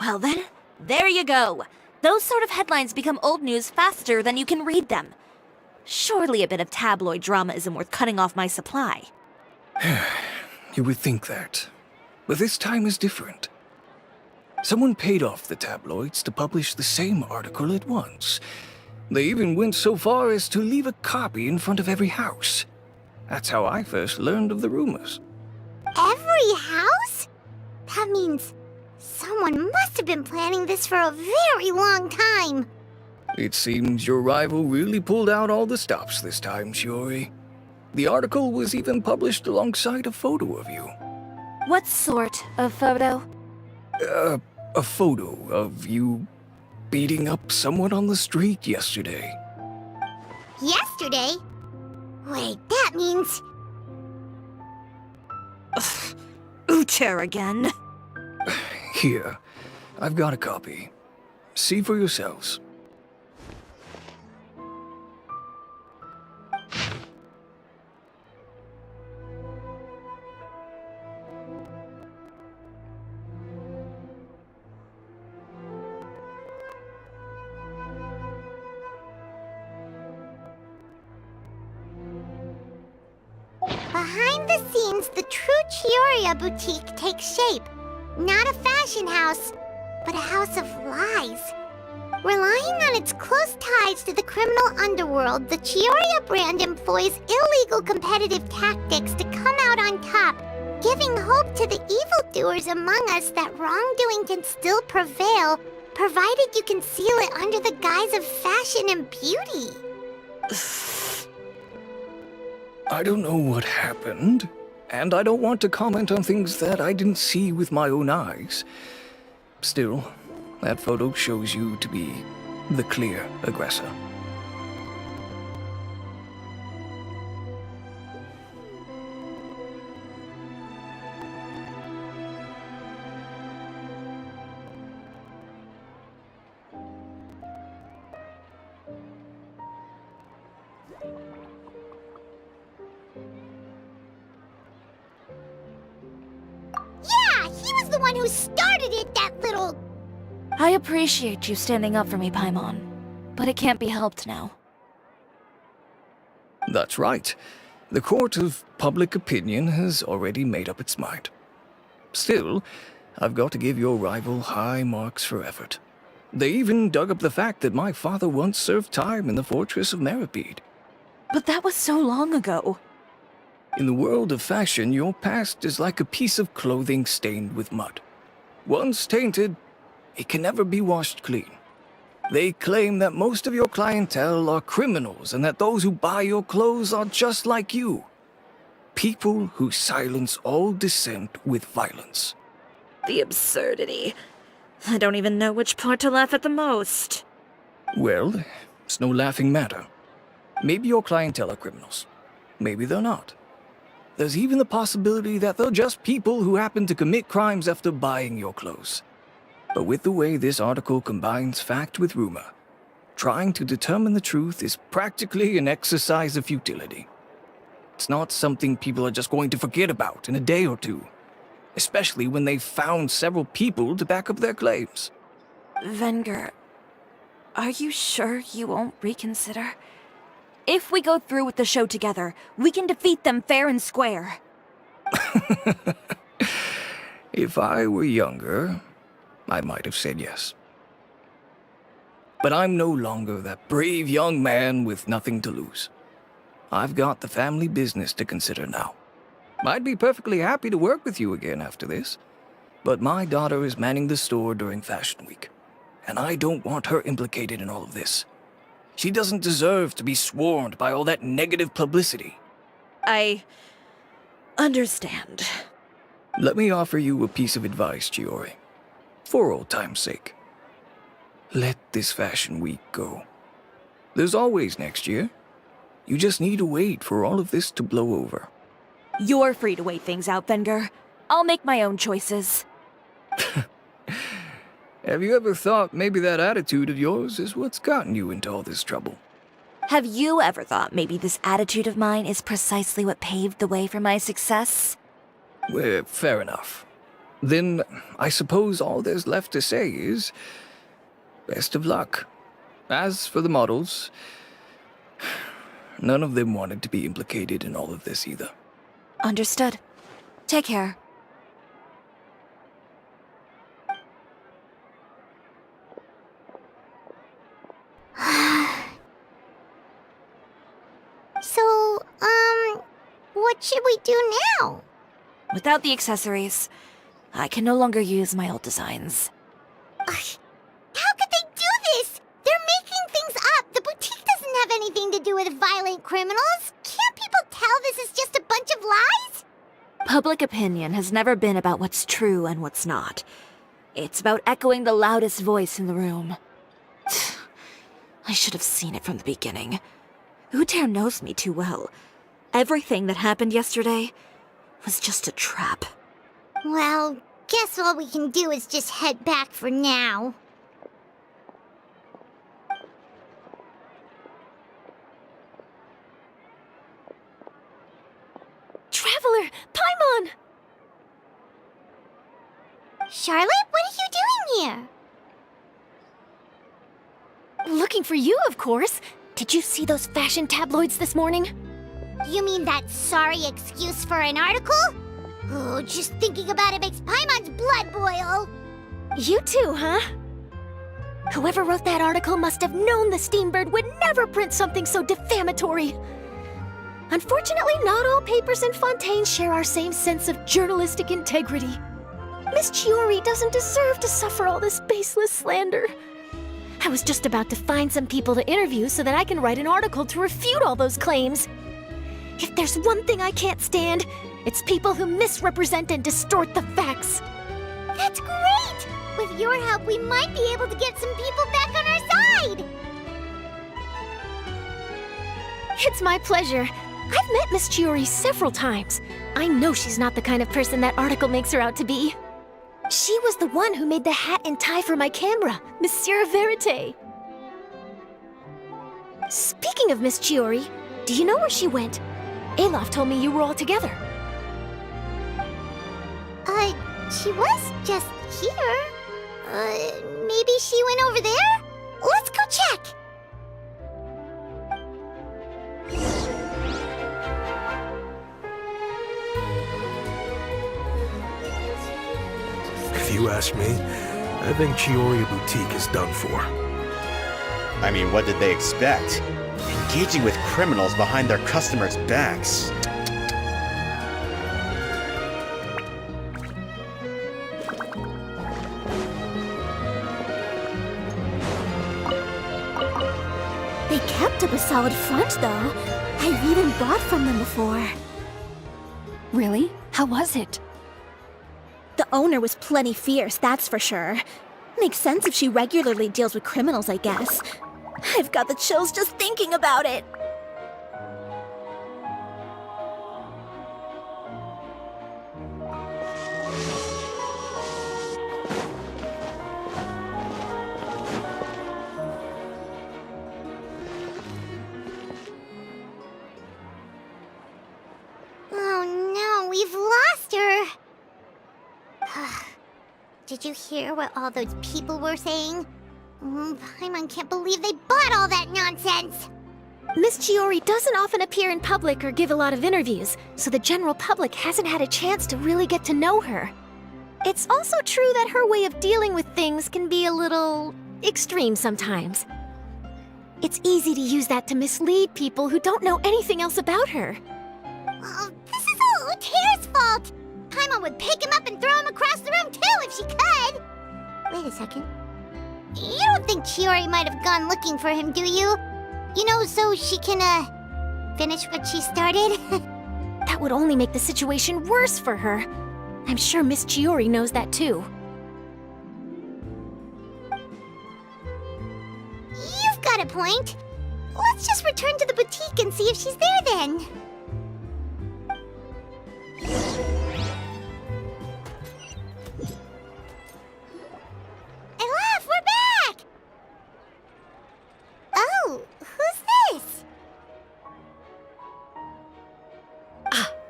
Well then, there you go. Those sort of headlines become old news faster than you can read them. Surely a bit of tabloid drama isn't worth cutting off my supply. You would think that. But this time is different. Someone paid off the tabloids to publish the same article at once. They even went so far as to leave a copy in front of every house. That's how I first learned of the rumors. Every house? That means someone must have been planning this for a very long time. It seems your rival really pulled out all the stops this time, Chiori. The article was even published alongside a photo of you. What sort of photo? A photo of you beating up someone on the street yesterday. Yesterday? Wait, that means... Uter again. Here, I've got a copy. See for yourselves. Behind the scenes, the true Chioria boutique takes shape. Not a fashion house, but a house of lies. Relying on its close ties to the criminal underworld, the Chioria brand employs illegal competitive tactics to come out on top, giving hope to the evildoers among us that wrongdoing can still prevail, provided you conceal it under the guise of fashion and beauty. I don't know what happened, and I don't want to comment on things that I didn't see with my own eyes. Still, that photo shows you to be the clear aggressor. Yeah, he was the one who started it, that little... I appreciate you standing up for me, Paimon, but it can't be helped now. That's right. The court of public opinion has already made up its mind. Still, I've got to give your rival high marks for effort. They even dug up the fact that my father once served time in the fortress of Meripede. But that was so long ago. In the world of fashion, your past is like a piece of clothing stained with mud. Once tainted, it can never be washed clean. They claim that most of your clientele are criminals and that those who buy your clothes are just like you. People who silence all dissent with violence. The absurdity. I don't even know which part to laugh at the most. Well, it's no laughing matter. Maybe your clientele are criminals. Maybe they're not. There's even the possibility that they're just people who happen to commit crimes after buying your clothes. But with the way this article combines fact with rumor, trying to determine the truth is practically an exercise of futility. It's not something people are just going to forget about in a day or two, especially when they've found several people to back up their claims. Venger, are you sure you won't reconsider? If we go through with the show together, we can defeat them fair and square. If I were younger, I might have said yes. But I'm no longer that brave young man with nothing to lose. I've got the family business to consider now. I'd be perfectly happy to work with you again after this, but my daughter is manning the store during Fashion Week, and I don't want her implicated in all of this. She doesn't deserve to be swarmed by all that negative publicity. I understand. Let me offer you a piece of advice, Chiori. For old time's sake. Let this Fashion Week go. There's always next year. You just need to wait for all of this to blow over. You're free to wait things out, Venger. I'll make my own choices. Have you ever thought maybe that attitude of yours is what's gotten you into all this trouble? Have you ever thought maybe this attitude of mine is precisely what paved the way for my success? Well, fair enough. Then I suppose all there's left to say is, best of luck. As for the models, none of them wanted to be implicated in all of this either. Understood. Take care. So, what should we do now? Without the accessories, I can no longer use my old designs. How could they do this? They're making things up. The boutique doesn't have anything to do with violent criminals. Can't people tell this is just a bunch of lies? Public opinion has never been about what's true and what's not. It's about echoing the loudest voice in the room. I should have seen it from the beginning. Uter knows me too well. Everything that happened yesterday was just a trap. Well, guess all we can do is just head back for now. Traveler! Paimon! Charlotte, what are you doing here? Looking for you, of course. Did you see those fashion tabloids this morning? You mean that sorry excuse for an article? Oh, just thinking about it makes Paimon's blood boil. You too, huh? Whoever wrote that article must have known the Steambird would never print something so defamatory. Unfortunately, not all papers in Fontaine share our same sense of journalistic integrity. Miss Chiori doesn't deserve to suffer all this baseless slander. I was just about to find some people to interview so that I can write an article to refute all those claims. If there's one thing I can't stand, it's people who misrepresent and distort the facts. That's great! With your help, we might be able to get some people back on our side! It's my pleasure. I've met Miss Chiori several times. I know she's not the kind of person that article makes her out to be. She was the one who made the hat and tie for my camera, Monsieur Verite. Speaking of Miss Chiori, do you know where she went? Alof told me you were all together. She was just here. Maybe she went over there? Let's go check! If you ask me, I think Chiori Boutique is done for. I mean, what did they expect? Engaging with criminals behind their customers' backs. They kept up a solid front, though. I've even bought from them before. Really? How was it? The owner was plenty fierce, that's for sure. Makes sense if she regularly deals with criminals, I guess. I've got the chills just thinking about it. Oh no, we've lost her! Did you hear what all those people were saying? Paimon can't believe they bought all that nonsense! Miss Chiori doesn't often appear in public or give a lot of interviews, so the general public hasn't had a chance to really get to know her. It's also true that her way of dealing with things can be a little extreme sometimes. It's easy to use that to mislead people who don't know anything else about her. Oh, this is all Utear's fault! Paimon would pick him up and throw him across the room too if she could! Wait a second. You don't think Chiori might have gone looking for him, do you? You know, so she can, finish what she started? That would only make the situation worse for her. I'm sure Miss Chiori knows that too. You've got a point. Let's just return to the boutique and see if she's there then. Elaf, we're back! Oh, who's this?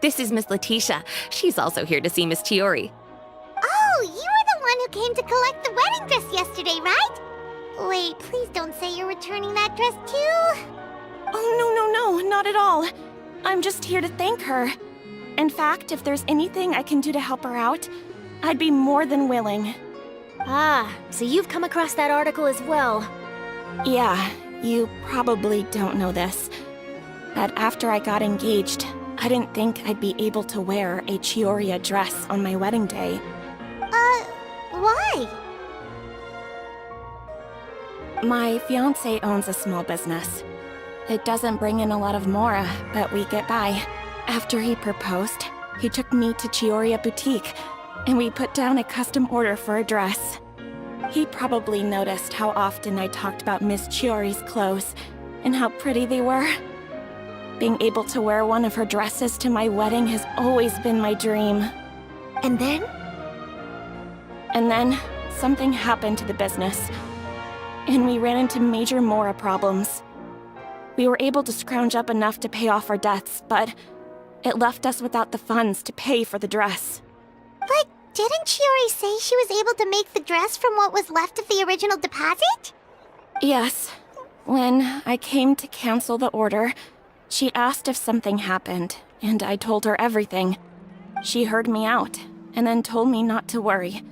This is Miss Letitia. She's also here to see Miss Chiori. Oh, you were the one who came to collect the wedding dress yesterday, right? Wait, please don't say you're returning that dress too. Oh, no, not at all. I'm just here to thank her. In fact, if there's anything I can do to help her out, I'd be more than willing. Ah, so you've come across that article as well. Yeah, you probably don't know this, but after I got engaged, I didn't think I'd be able to wear a Chiori dress on my wedding day. Why? My fiancé owns a small business. It doesn't bring in a lot of mora, but we get by. After he proposed, he took me to Cisoria Boutique, and we put down a custom order for a dress. He probably noticed how often I talked about Miss Chiori's clothes, and how pretty they were. Being able to wear one of her dresses to my wedding has always been my dream. And then? And then, something happened to the business, and we ran into major mora problems. We were able to scrounge up enough to pay off our debts, but it left us without the funds to pay for the dress. But didn't Chiori say she was able to make the dress from what was left of the original deposit? Yes. When I came to cancel the order, she asked if something happened, and I told her everything. She heard me out, and then told me not to worry.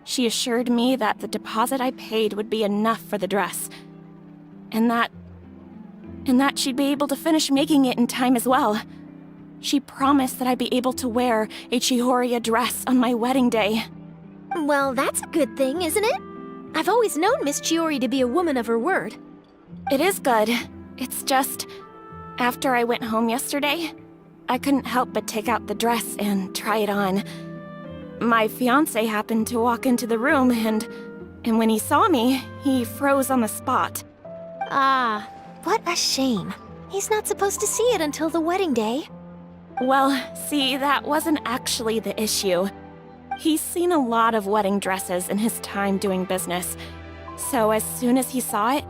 She assured me that the deposit I paid would be enough for the dress, and that she'd be able to finish making it in time as well. She promised that I'd be able to wear a Chiori dress on my wedding day. Well, that's a good thing, isn't it? I've always known Miss Chiori to be a woman of her word. It is good. It's just, after I went home yesterday, I couldn't help but take out the dress and try it on. My fiancé happened to walk into the room, and when he saw me, he froze on the spot. Ah, what a shame. He's not supposed to see it until the wedding day. Well, see, that wasn't actually the issue. He's seen a lot of wedding dresses in his time doing business, so as soon as he saw it,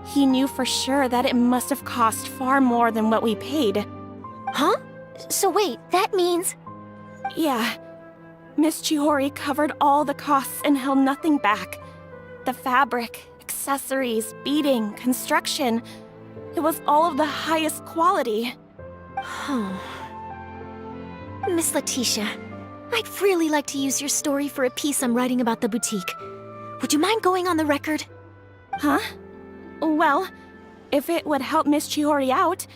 he knew for sure that it must have cost far more than what we paid. Huh? So wait, that means... Yeah. Miss Chiori covered all the costs and held nothing back. The fabric, accessories, beading, construction. It was all of the highest quality. Miss Letitia, I'd really like to use your story for a piece I'm writing about the boutique. Would you mind going on the record? Huh? Well, if it would help Miss Chiori out,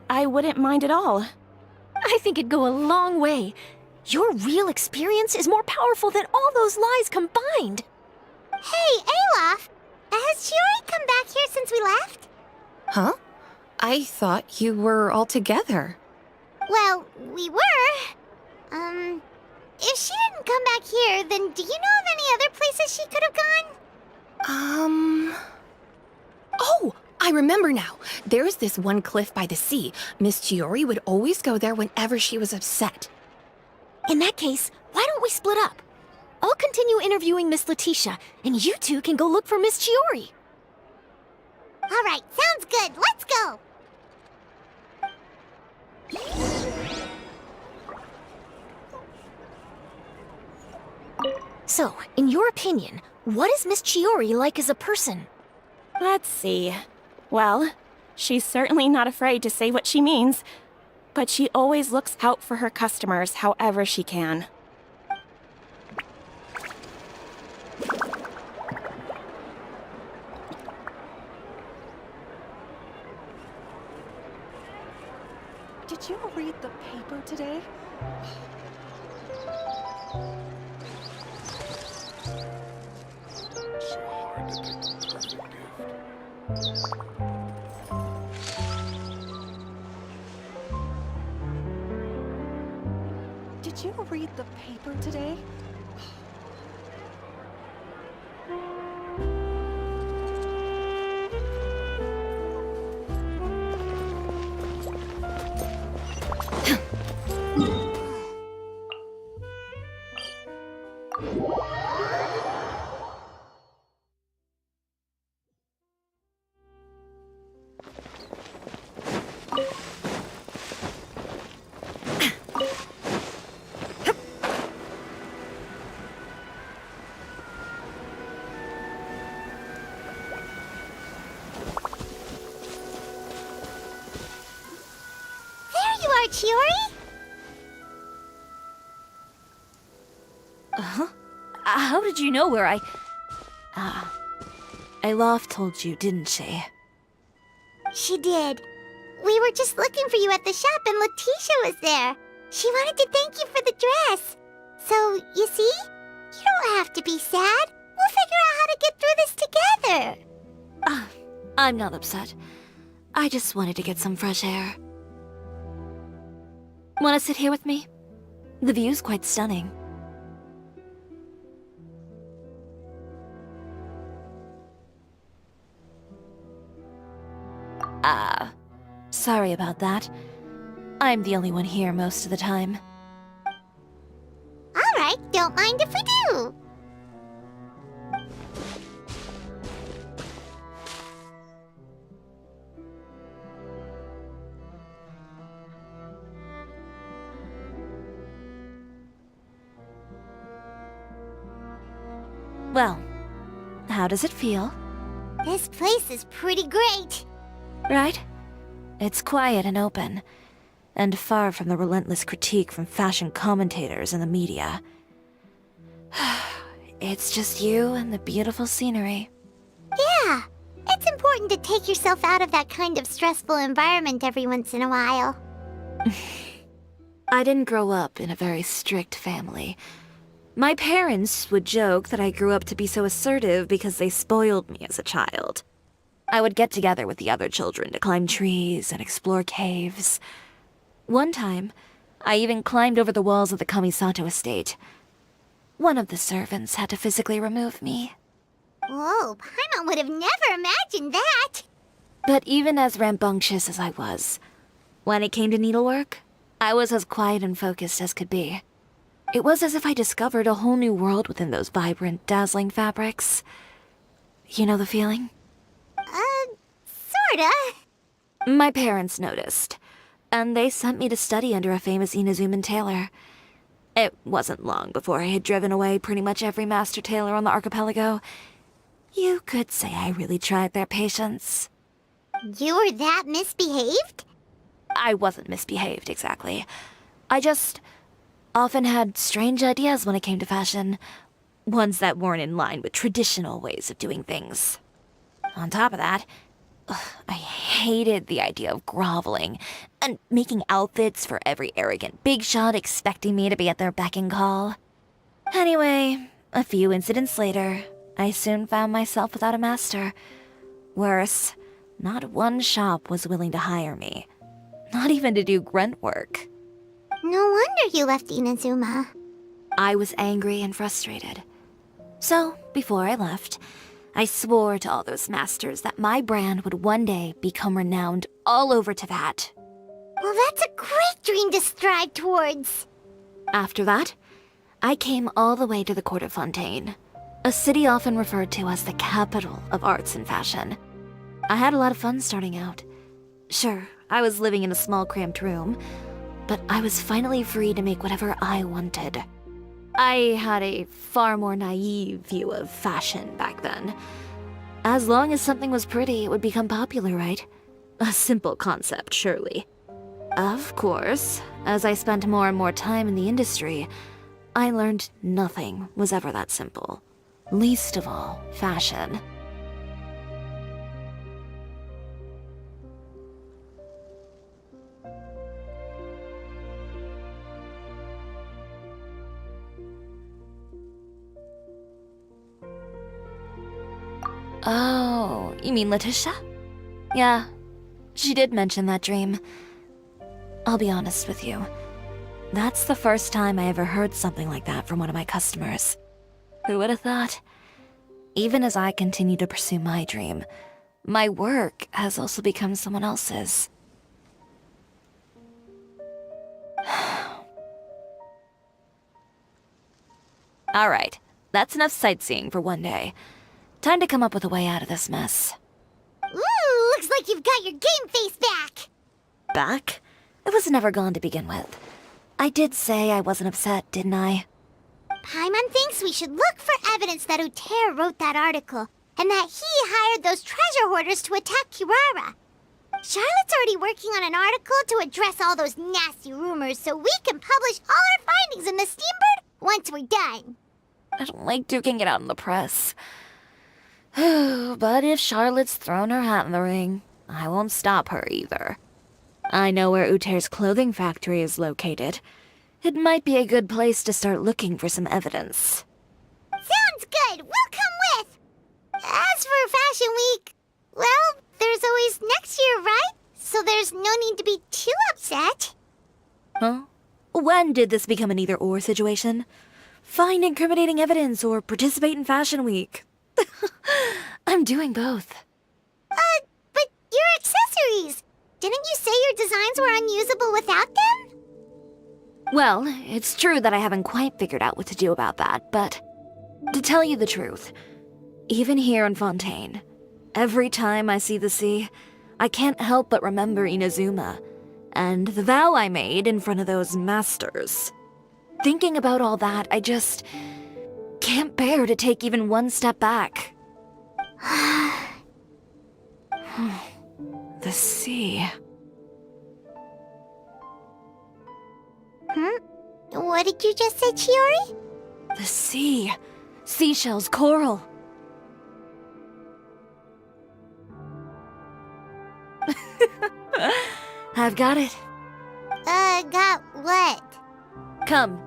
I wouldn't mind at all. I think it'd go a long way. Your real experience is more powerful than all those lies combined. Hey, Olaf! Has Chiori come back here since we left? Huh? I thought you were all together. Well, we were. If she didn't come back here, then do you know of any other places she could have gone? Oh, I remember now. There's this one cliff by the sea. Miss Chiori would always go there whenever she was upset. In that case, why don't we split up? I'll continue interviewing Miss Letitia, and you two can go look for Miss Chiori. All right, sounds good. Let's go. So, in your opinion, what is Miss Chiori like as a person? Let's see. Well, she's certainly not afraid to say what she means, but she always looks out for her customers however she can. Did you read the paper today? So hard to pick the perfect gift. Did you read the paper today? Chiori? Uh-huh. How did you know where Aloft told you, didn't she? She did. We were just looking for you at the shop and Letitia was there. She wanted to thank you for the dress. So, you see? You don't have to be sad. We'll figure out how to get through this together. I'm not upset. I just wanted to get some fresh air. Want to sit here with me? The view's quite stunning. Sorry about that. I'm the only one here most of the time. Alright, don't mind if we do. Well, how does it feel? This place is pretty great. Right? It's quiet and open, and far from the relentless critique from fashion commentators and the media. It's just you and the beautiful scenery. Yeah, it's important to take yourself out of that kind of stressful environment every once in a while. I didn't grow up in a very strict family. My parents would joke that I grew up to be so assertive because they spoiled me as a child. I would get together with the other children to climb trees and explore caves. One time, I even climbed over the walls of the Kamisato estate. One of the servants had to physically remove me. Whoa, Paimon would have never imagined that! But even as rambunctious as I was, when it came to needlework, I was as quiet and focused as could be. It was as if I discovered a whole new world within those vibrant, dazzling fabrics. You know the feeling? Sorta. My parents noticed, and they sent me to study under a famous Inazuman tailor. It wasn't long before I had driven away pretty much every master tailor on the archipelago. You could say I really tried their patience. You were that misbehaved? I wasn't misbehaved, exactly. I just often had strange ideas when it came to fashion. Ones that weren't in line with traditional ways of doing things. On top of that, I hated the idea of groveling and making outfits for every arrogant big shot expecting me to be at their beck and call. Anyway, a few incidents later, I soon found myself without a master. Worse, not one shop was willing to hire me. Not even to do grunt work. No wonder you left Inazuma. I was angry and frustrated. So, before I left, I swore to all those masters that my brand would one day become renowned all over Teyvat. Well, that's a great dream to strive towards. After that, I came all the way to the court of Fontaine, a city often referred to as the capital of arts and fashion. I had a lot of fun starting out. Sure, I was living in a small cramped room, but I was finally free to make whatever I wanted. I had a far more naive view of fashion back then. As long as something was pretty, it would become popular, right? A simple concept, surely. Of course, as I spent more and more time in the industry, I learned nothing was ever that simple. Least of all, fashion. Oh, you mean Letitia? Yeah, she did mention that dream. I'll be honest with you. That's the first time I ever heard something like that from one of my customers. Who would have thought? Even as I continue to pursue my dream, my work has also become someone else's. Alright, that's enough sightseeing for one day. Time to come up with a way out of this mess. Ooh, looks like you've got your game face back! Back? It was never gone to begin with. I did say I wasn't upset, didn't I? Paimon thinks we should look for evidence that Uter wrote that article, and that he hired those treasure hoarders to attack Kirara. Charlotte's already working on an article to address all those nasty rumors so we can publish all our findings in the Steambird once we're done. I don't like duking it out in the press. But if Charlotte's thrown her hat in the ring, I won't stop her either. I know where Uter's clothing factory is located. It might be a good place to start looking for some evidence. Sounds good! We'll come with! As for Fashion Week, well, there's always next year, right? So there's no need to be too upset. Huh? When did this become an either-or situation? Find incriminating evidence or participate in Fashion Week. I'm doing both. But your accessories! Didn't you say your designs were unusable without them? Well, it's true that I haven't quite figured out what to do about that, but to tell you the truth, even here in Fontaine, every time I see the sea, I can't help but remember Inazuma, and the vow I made in front of those masters. Thinking about all that, I just can't bear to take even one step back. The sea. What did you just say, Chiori? The sea. Seashells, coral. I've got it. Got what? Come,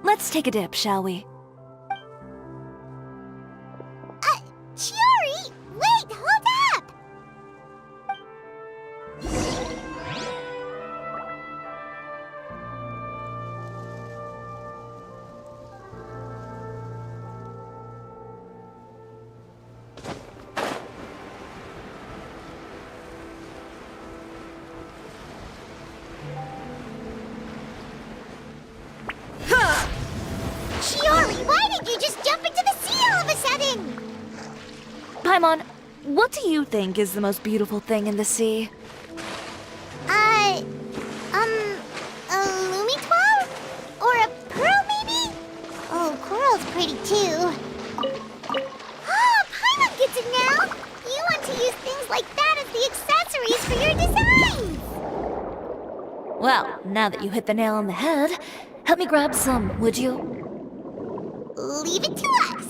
let's take a dip, shall we? Chiori! Wait, hold up! Chiori, why did you just jump into the sea all of a sudden? Paimon, what do you think is the most beautiful thing in the sea? A Lumitoir? Or a pearl, maybe? Oh, coral's pretty too. Oh, Paimon gets it now! You want to use things like that as the accessories for your designs! Well, now that you hit the nail on the head, help me grab some, would you? Leave it to us!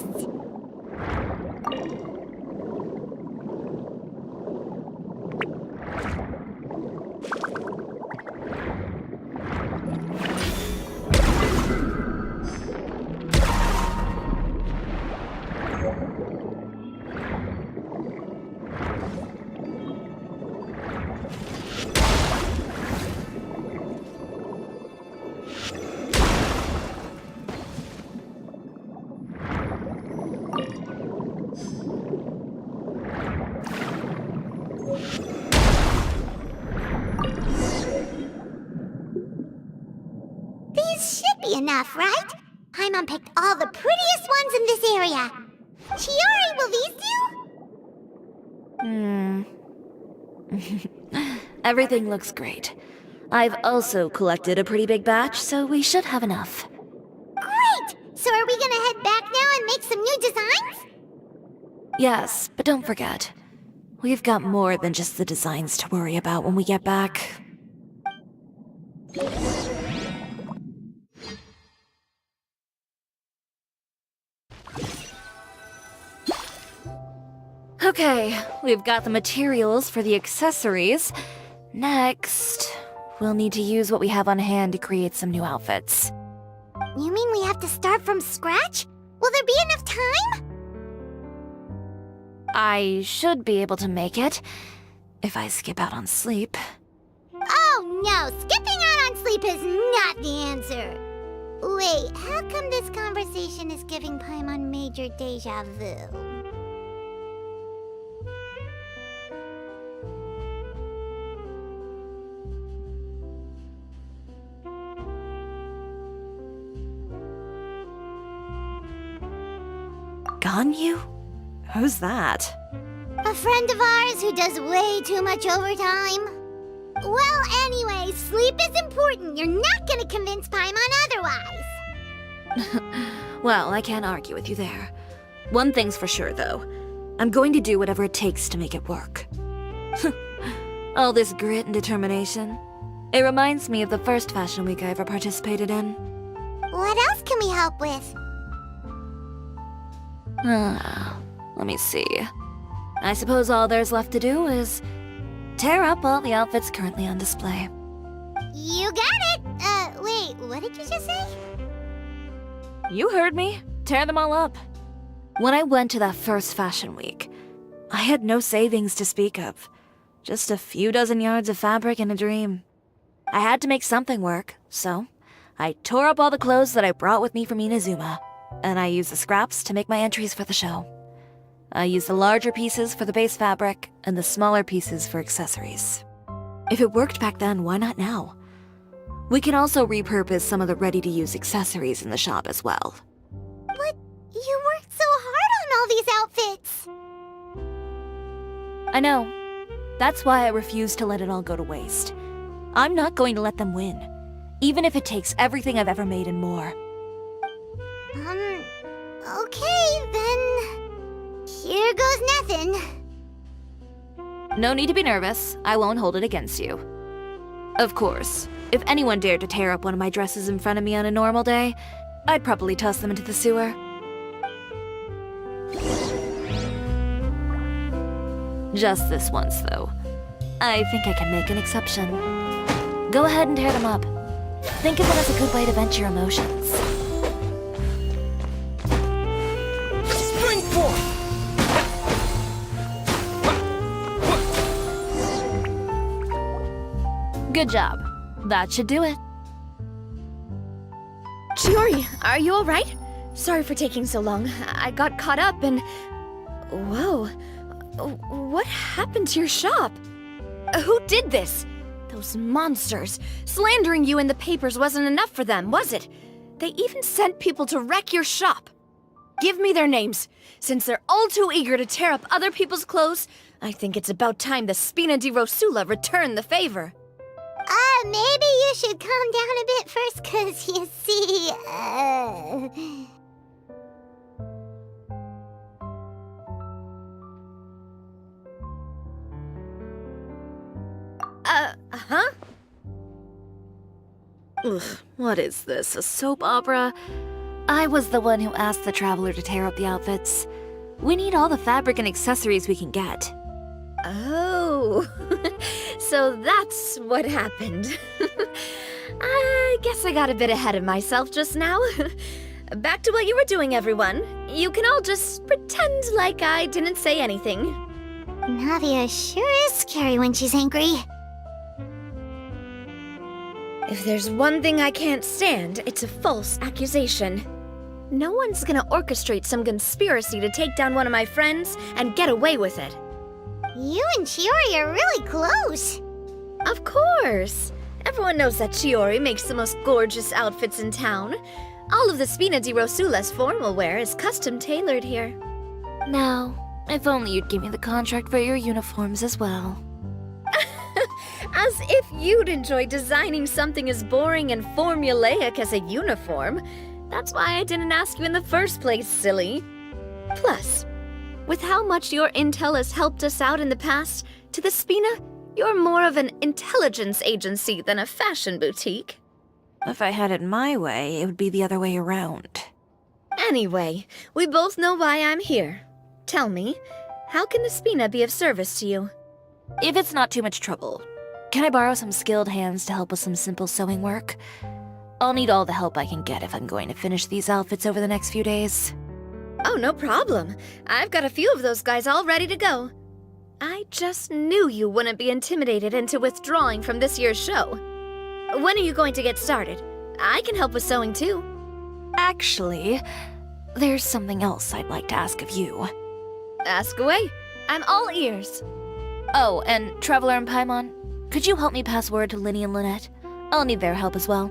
Enough, right? Paimon picked all the prettiest ones in this area. Chiori, will these do? Everything looks great. I've also collected a pretty big batch, so we should have enough. Great! So are we gonna head back now and make some new designs? Yes, but don't forget, we've got more than just the designs to worry about when we get back. Okay, we've got the materials for the accessories. Next, we'll need to use what we have on hand to create some new outfits. You mean we have to start from scratch? Will there be enough time? I should be able to make it, if I skip out on sleep. Oh no, skipping out on sleep is not the answer. Wait, how come this conversation is giving Paimon major deja vu? Ganyu? Who's that? A friend of ours who does way too much overtime. Well, anyway, sleep is important. You're not gonna convince Paimon otherwise. Well, I can't argue with you there. One thing's for sure, though. I'm going to do whatever it takes to make it work. All this grit and determination. It reminds me of the first fashion week I ever participated in. What else can we help with? Let me see. I suppose all there's left to do is tear up all the outfits currently on display. You got it! Wait, what did you just say? You heard me. Tear them all up. When I went to that first fashion week, I had no savings to speak of. Just a few dozen yards of fabric and a dream. I had to make something work, so I tore up all the clothes that I brought with me from Inazuma, and I used the scraps to make my entries for the show. I used the larger pieces for the base fabric and the smaller pieces for accessories. If it worked back then, why not now? We can also repurpose some of the ready-to-use accessories in the shop as well. But you worked so hard on all these outfits! I know. That's why I refuse to let it all go to waste. I'm not going to let them win, even if it takes everything I've ever made and more. Okay, then... Here goes nothing. No need to be nervous. I won't hold it against you. Of course, if anyone dared to tear up one of my dresses in front of me on a normal day, I'd probably toss them into the sewer. Just this once, though. I think I can make an exception. Go ahead and tear them up. Think of it as a good way to vent your emotions. Spring forth! Good job. That should do it. Chiori, are you alright? Sorry for taking so long. I got caught up and... Whoa. What happened to your shop? Who did this? Those monsters. Slandering you in the papers wasn't enough for them, was it? They even sent people to wreck your shop. Give me their names. Since they're all too eager to tear up other people's clothes, I think it's about time the Spina di Rosula return the favor. Maybe you should calm down a bit first, 'cause you see, huh? Ugh, what is this, a soap opera? I was the one who asked the traveler to tear up the outfits. We need all the fabric and accessories we can get. Oh, so that's what happened. I guess I got a bit ahead of myself just now. Back to what you were doing, everyone. You can all just pretend like I didn't say anything. Navia sure is scary when she's angry. If there's one thing I can't stand, it's a false accusation. No one's gonna orchestrate some conspiracy to take down one of my friends and get away with it. You and Chiori are really close. Of course. Everyone knows that Chiori makes the most gorgeous outfits in town. All of the Spina di Rosula's formal wear is custom tailored here. Now, if only you'd give me the contract for your uniforms as well. As if you'd enjoy designing something as boring and formulaic as a uniform. That's why I didn't ask you in the first place, silly. Plus, with how much your intel has helped us out in the past, to the Spina, you're more of an intelligence agency than a fashion boutique. If I had it my way, it would be the other way around. Anyway, we both know why I'm here. Tell me, how can the Spina be of service to you? If it's not too much trouble, can I borrow some skilled hands to help with some simple sewing work? I'll need all the help I can get if I'm going to finish these outfits over the next few days. Oh, no problem. I've got a few of those guys all ready to go. I just knew you wouldn't be intimidated into withdrawing from this year's show. When are you going to get started? I can help with sewing too. Actually, there's something else I'd like to ask of you. Ask away. I'm all ears. Oh, and Traveler and Paimon, could you help me pass word to Linny and Lynette? I'll need their help as well.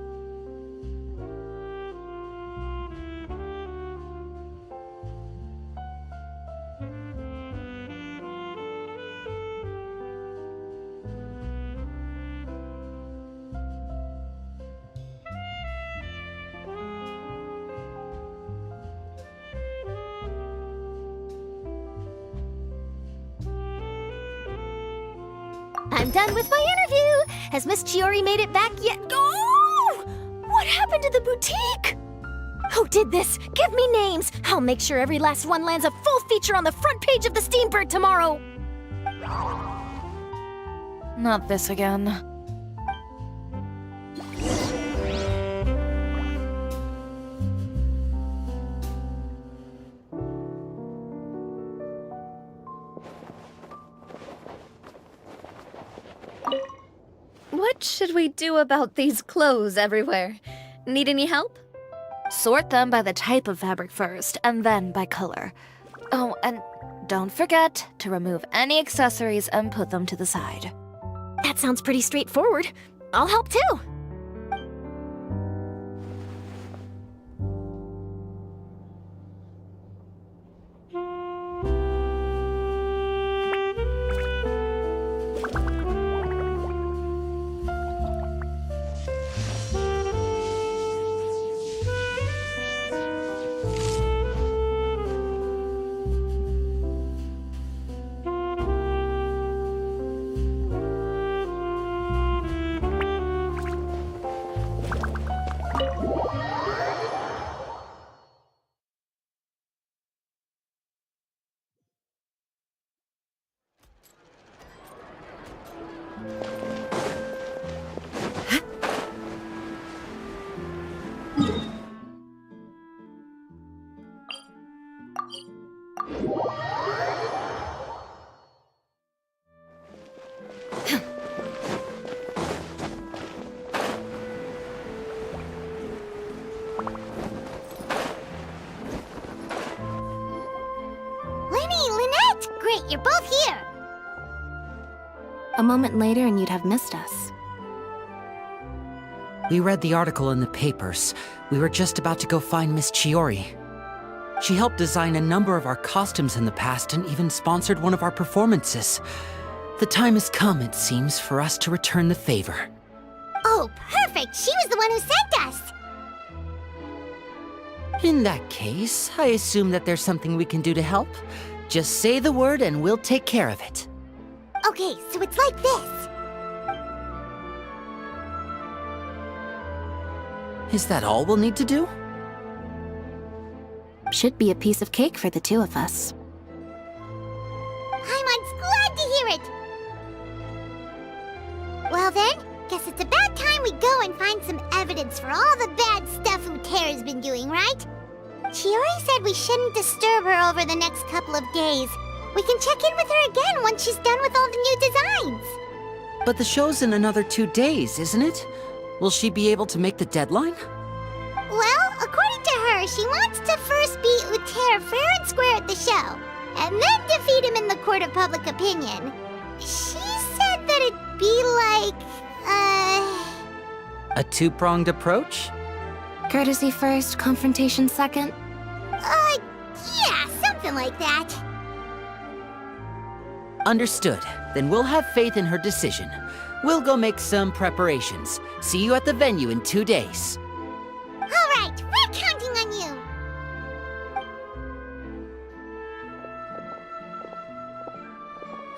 I'm done with my interview! Has Miss Chiori made it back yet? Oh! What happened to the boutique? Who did this? Give me names! I'll make sure every last one lands a full feature on the front page of the Steambird tomorrow! Not this again. What should we do about these clothes everywhere? Need any help? Sort them by the type of fabric first, and then by color. Oh, and don't forget to remove any accessories and put them to the side. That sounds pretty straightforward. I'll help too! You're both here! A moment later and you'd have missed us. We read the article in the papers. We were just about to go find Miss Chiori. She helped design a number of our costumes in the past and even sponsored one of our performances. The time has come, it seems, for us to return the favor. Oh, perfect! She was the one who sent us! In that case, I assume that there's something we can do to help. Just say the word and we'll take care of it. Okay, so it's like this. Is that all we'll need to do? Should be a piece of cake for the two of us. Paimon's glad to hear it! Well then, guess it's about time we go and find some evidence for all the bad stuff Utera's been doing, right? Chiori said we shouldn't disturb her over the next couple of days. We can check in with her again once she's done with all the new designs. But the show's in another 2 days, isn't it? Will she be able to make the deadline? Well, according to her, she wants to first beat Utera fair and square at the show, and then defeat him in the court of public opinion. She said that it'd be like, A two-pronged approach? Courtesy first, confrontation second? Yeah, something like that. Understood. Then we'll have faith in her decision. We'll go make some preparations. See you at the venue in 2 days. All right, we're counting on you.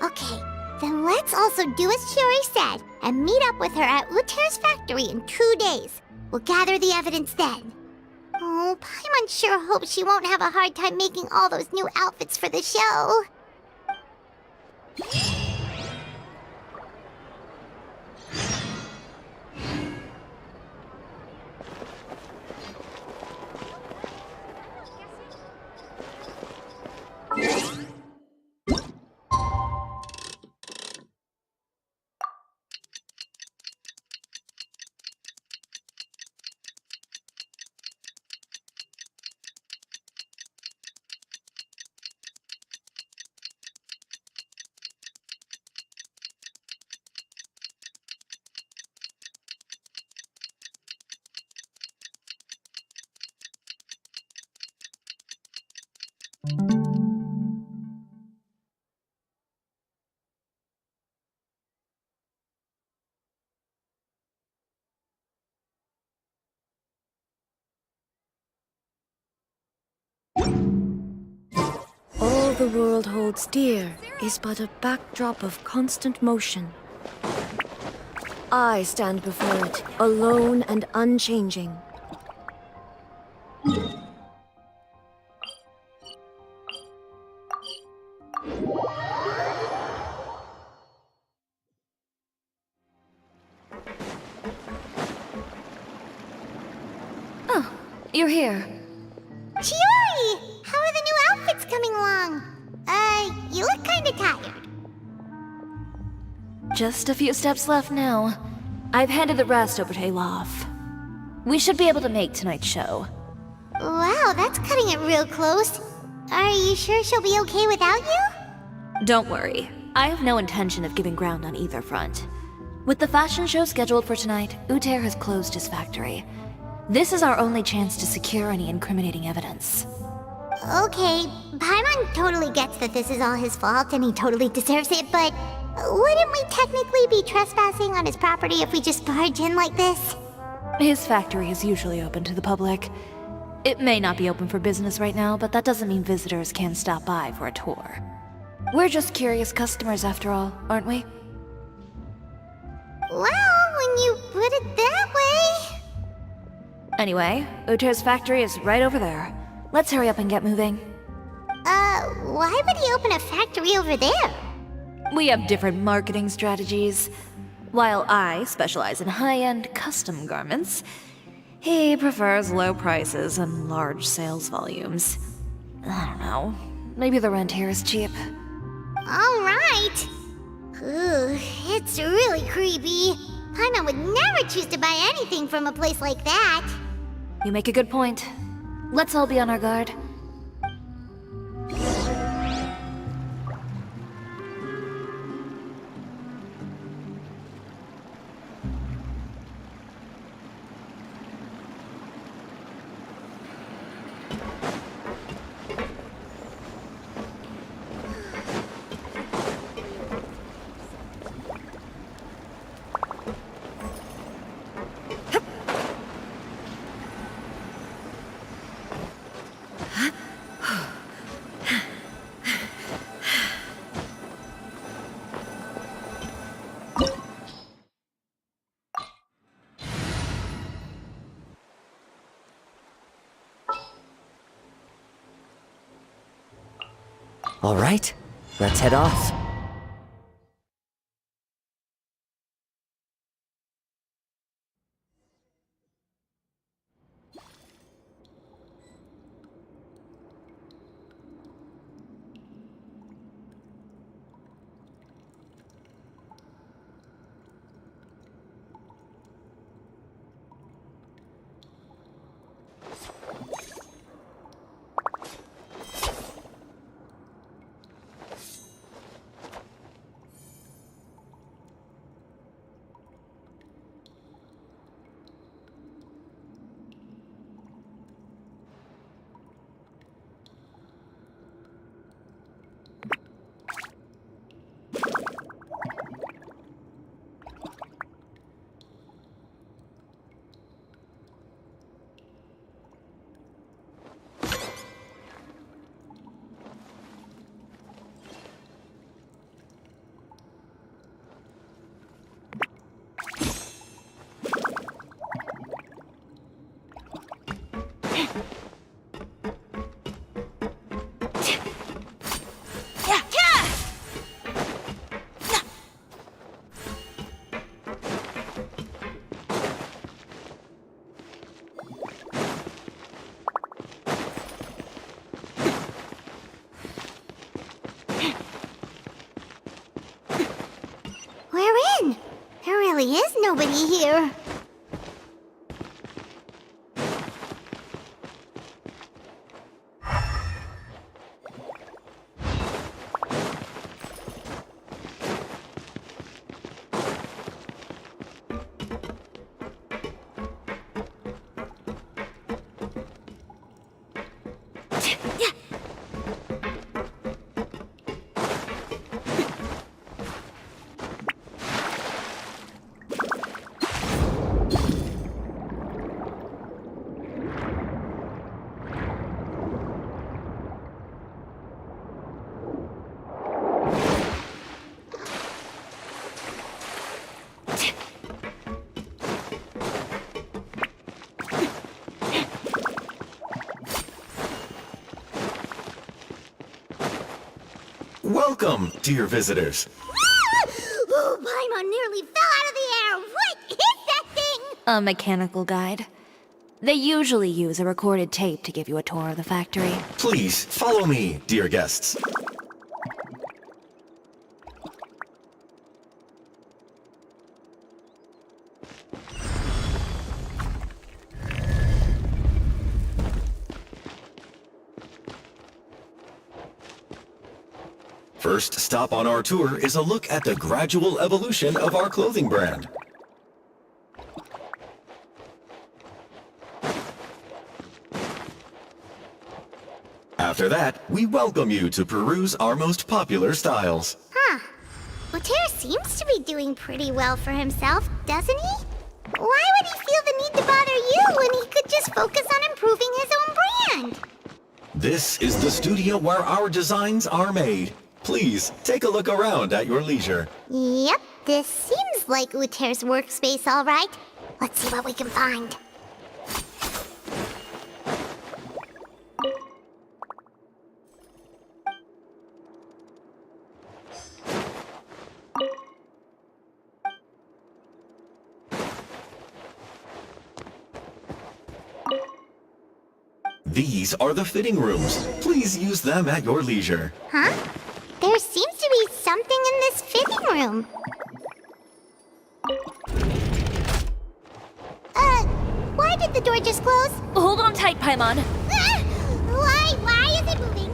Okay, then let's also do as Chiori said and meet up with her at Utera's factory in 2 days. We'll gather the evidence then. Oh, Paimon sure hopes she won't have a hard time making all those new outfits for the show. the world holds dear is but a backdrop of constant motion. I stand before it, alone and unchanging. Oh, you're here. Chiori! How are the new outfits coming along? You look kinda tired. Just a few steps left now. I've handed the rest over to Olaf. We should be able to make tonight's show. Wow, that's cutting it real close. Are you sure she'll be okay without you? Don't worry. I have no intention of giving ground on either front. With the fashion show scheduled for tonight, Uter has closed his factory. This is our only chance to secure any incriminating evidence. Okay, Paimon totally gets that this is all his fault and he totally deserves it, but wouldn't we technically be trespassing on his property if we just barge in like this? His factory is usually open to the public. It may not be open for business right now, but that doesn't mean visitors can't stop by for a tour. We're just curious customers after all, aren't we? Well, when you put it that way... Anyway, Uter's factory is right over there. Let's hurry up and get moving. Why would he open a factory over there? We have different marketing strategies. While I specialize in high-end custom garments, he prefers low prices and large sales volumes. I don't know. Maybe the rent here is cheap. Alright. Ugh, it's really creepy. Paimon would never choose to buy anything from a place like that. You make a good point. Let's all be on our guard. All right, let's head off. really is nobody here. Welcome, dear visitors. Oh, Paimon nearly fell out of the air! What is that thing? A mechanical guide. They usually use a recorded tape to give you a tour of the factory. Please, follow me, dear guests. First stop on our tour is a look at the gradual evolution of our clothing brand. After that, we welcome you to peruse our most popular styles. Huh. Uter seems to be doing pretty well for himself, doesn't he? Why would he feel the need to bother you when he could just focus on improving his own brand? This is the studio where our designs are made. Please, take a look around at your leisure. Yep, this seems like Uter's workspace, all right. Let's see what we can find. These are the fitting rooms. Please use them at your leisure. Huh? There seems to be something in this fitting room. Why did the door just close? Hold on tight, Paimon. Why is it moving?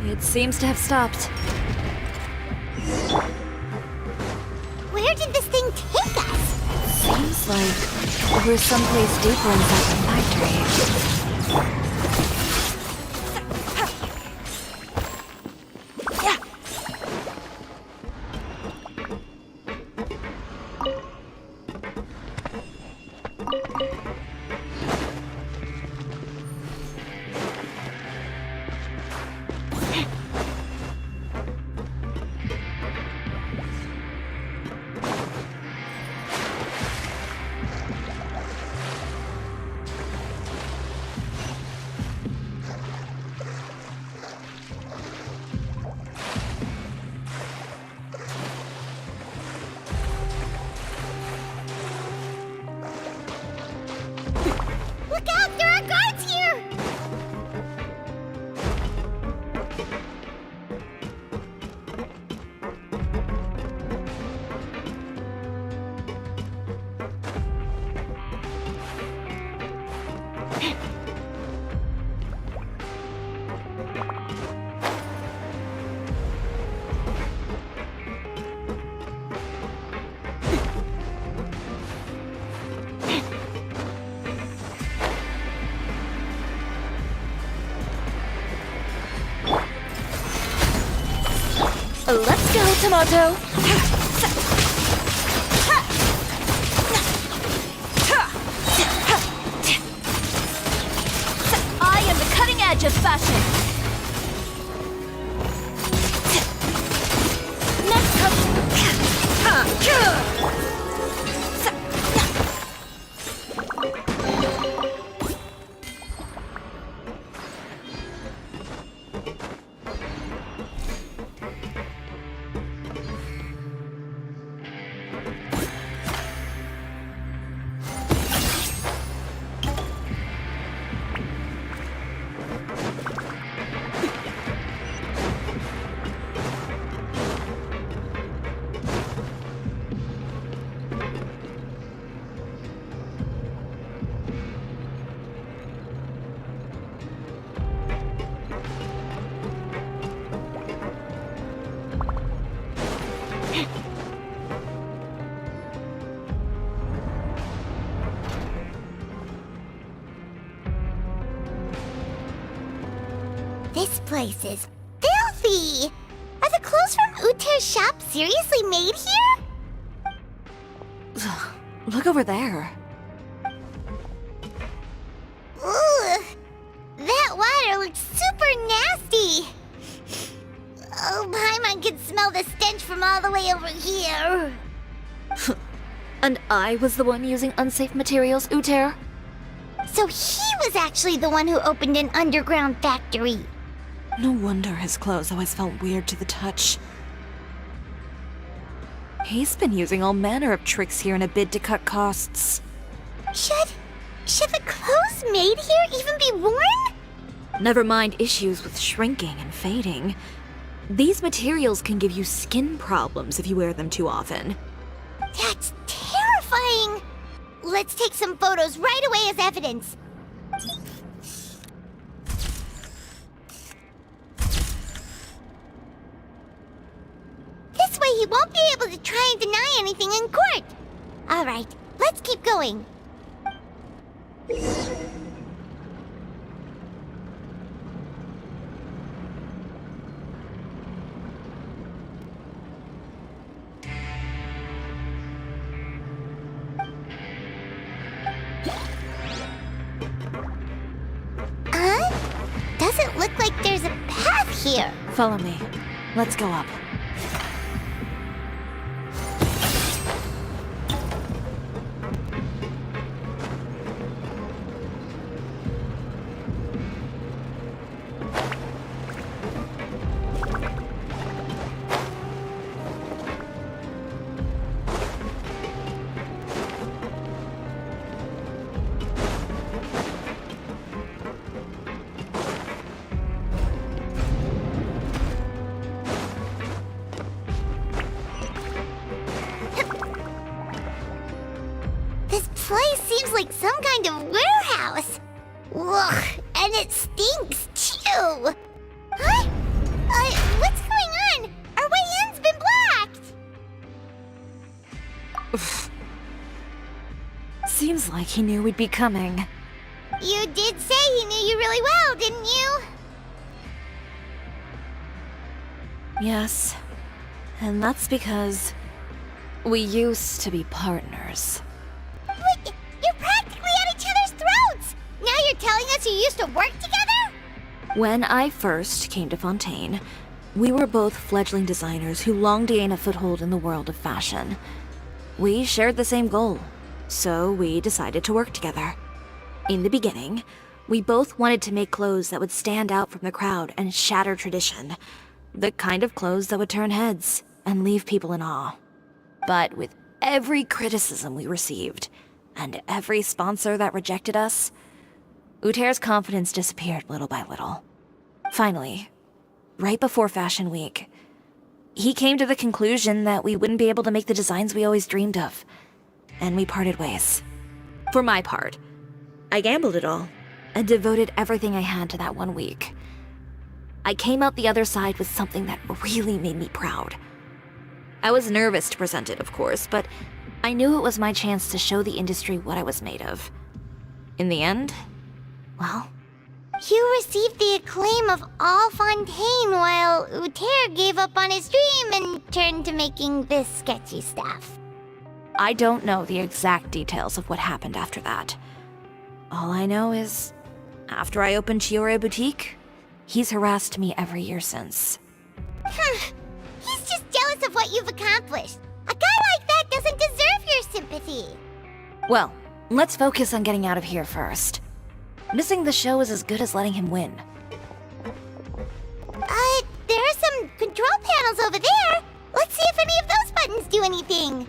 It seems to have stopped. Where did this thing take us? Seems like we're someplace deeper inside the factory. Look out! There are guards here! Let's go, Tomato! I am the cutting edge of fashion! Next This place is filthy! Are the clothes from Uter's shop seriously made here? Look over there. Ugh! That water looks super nasty! Oh, Paimon can smell the stench from all the way over here. And I was the one using unsafe materials, Uter? So he was actually the one who opened an underground factory. No wonder his clothes always felt weird to the touch. He's been using all manner of tricks here in a bid to cut costs. Should the clothes made here even be worn? Never mind issues with shrinking and fading. These materials can give you skin problems if you wear them too often. That's terrifying! Let's take some photos right away as evidence. This way he won't be able to try and deny anything in court. Alright, let's keep going. Doesn't look like there's a path here. Follow me. Let's go up. This place seems like some kind of warehouse. Ugh, and it stinks too. Huh? What's going on? Our way in's been blocked. Seems like he knew we'd be coming. You did say he knew you really well, didn't you? Yes. And that's because we used to be partners. Wait, you're practically at each other's throats! Now you're telling us you used to work together? When I first came to Fontaine, we were both fledgling designers who longed to gain a foothold in the world of fashion. We shared the same goal, so we decided to work together. In the beginning, we both wanted to make clothes that would stand out from the crowd and shatter tradition. The kind of clothes that would turn heads and leave people in awe. But with every criticism we received, and every sponsor that rejected us, Uter's confidence disappeared little by little. Finally, right before Fashion Week, he came to the conclusion that we wouldn't be able to make the designs we always dreamed of, and we parted ways. For my part, I gambled it all, and devoted everything I had to that 1 week. I came out the other side with something that really made me proud. I was nervous to present it, of course, but I knew it was my chance to show the industry what I was made of. In the end, well... You received the acclaim of all Fontaine while Uter gave up on his dream and turned to making this sketchy stuff. I don't know the exact details of what happened after that. All I know is, after I opened Chiori Boutique, he's harassed me every year since. He's just jealous of what you've accomplished. A guy like that doesn't deserve your sympathy. Well, let's focus on getting out of here first. Missing the show is as good as letting him win. There are some control panels over there. Let's see if any of those buttons do anything.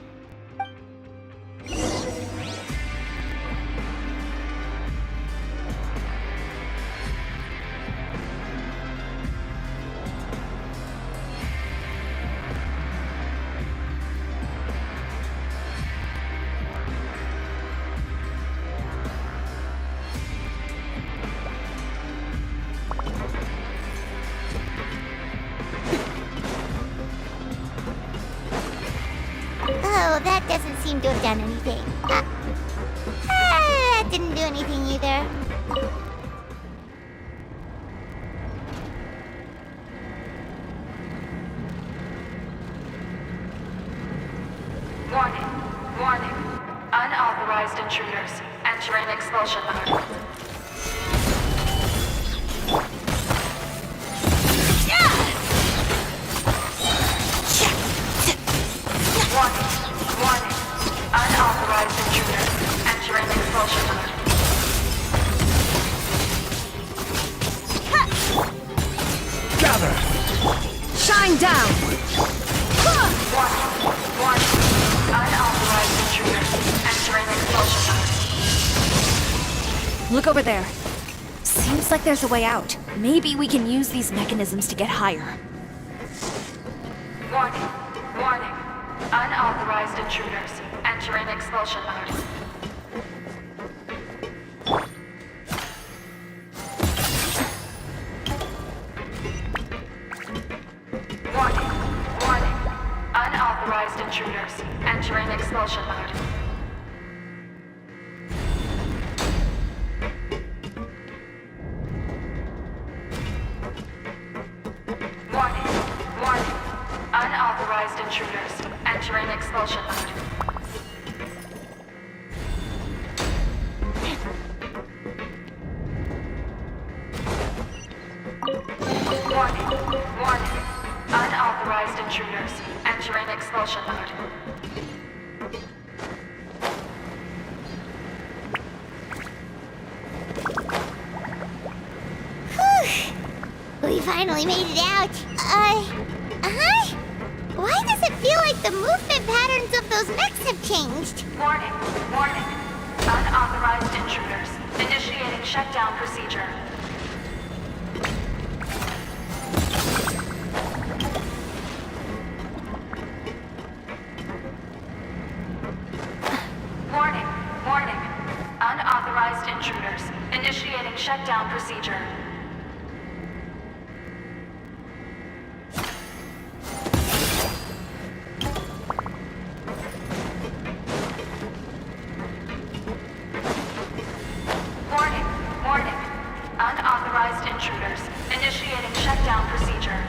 Oh, that doesn't seem to have done anything. That didn't do anything either. Warning. Warning. Unauthorized intruders entering expulsion mode. Warning. Warning. Look over there. Seems like there's a way out. Maybe we can use these mechanisms to get higher. Warning. Warning. Unauthorized intruders. Entering expulsion mode. Warning. Warning. Unauthorized intruders. Entering expulsion mode. Warning. Warning. Unauthorized intruders. Entering expulsion mode. Warning. Warning. Unauthorized intruders. Entering expulsion mode. We finally made it out. Why does it feel like the movement patterns of those mechs have changed? Warning. Warning. Unauthorized intruders. Initiating shutdown procedure. Warning. Warning. Unauthorized intruders. Initiating shutdown procedure. Warning. Warning. Unauthorized intruders. Initiating shutdown procedure.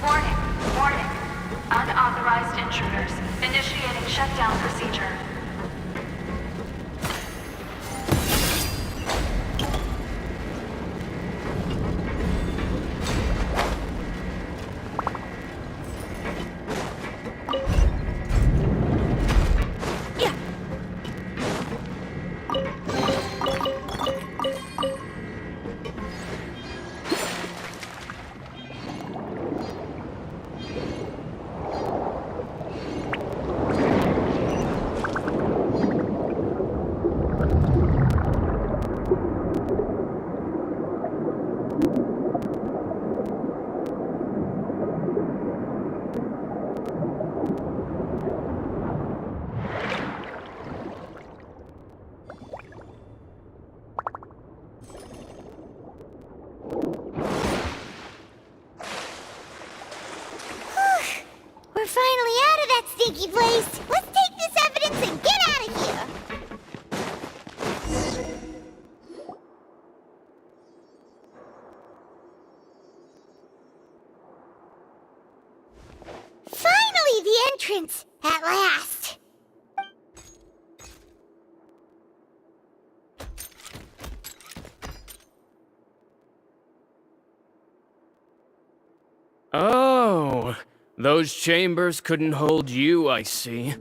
Warning. Warning. Unauthorized intruders. Initiating shutdown procedure. We're finally out of that stinky place. Let's take this evidence and get out of here. Finally, the entrance! At last! Oh, those chambers couldn't hold you, I see.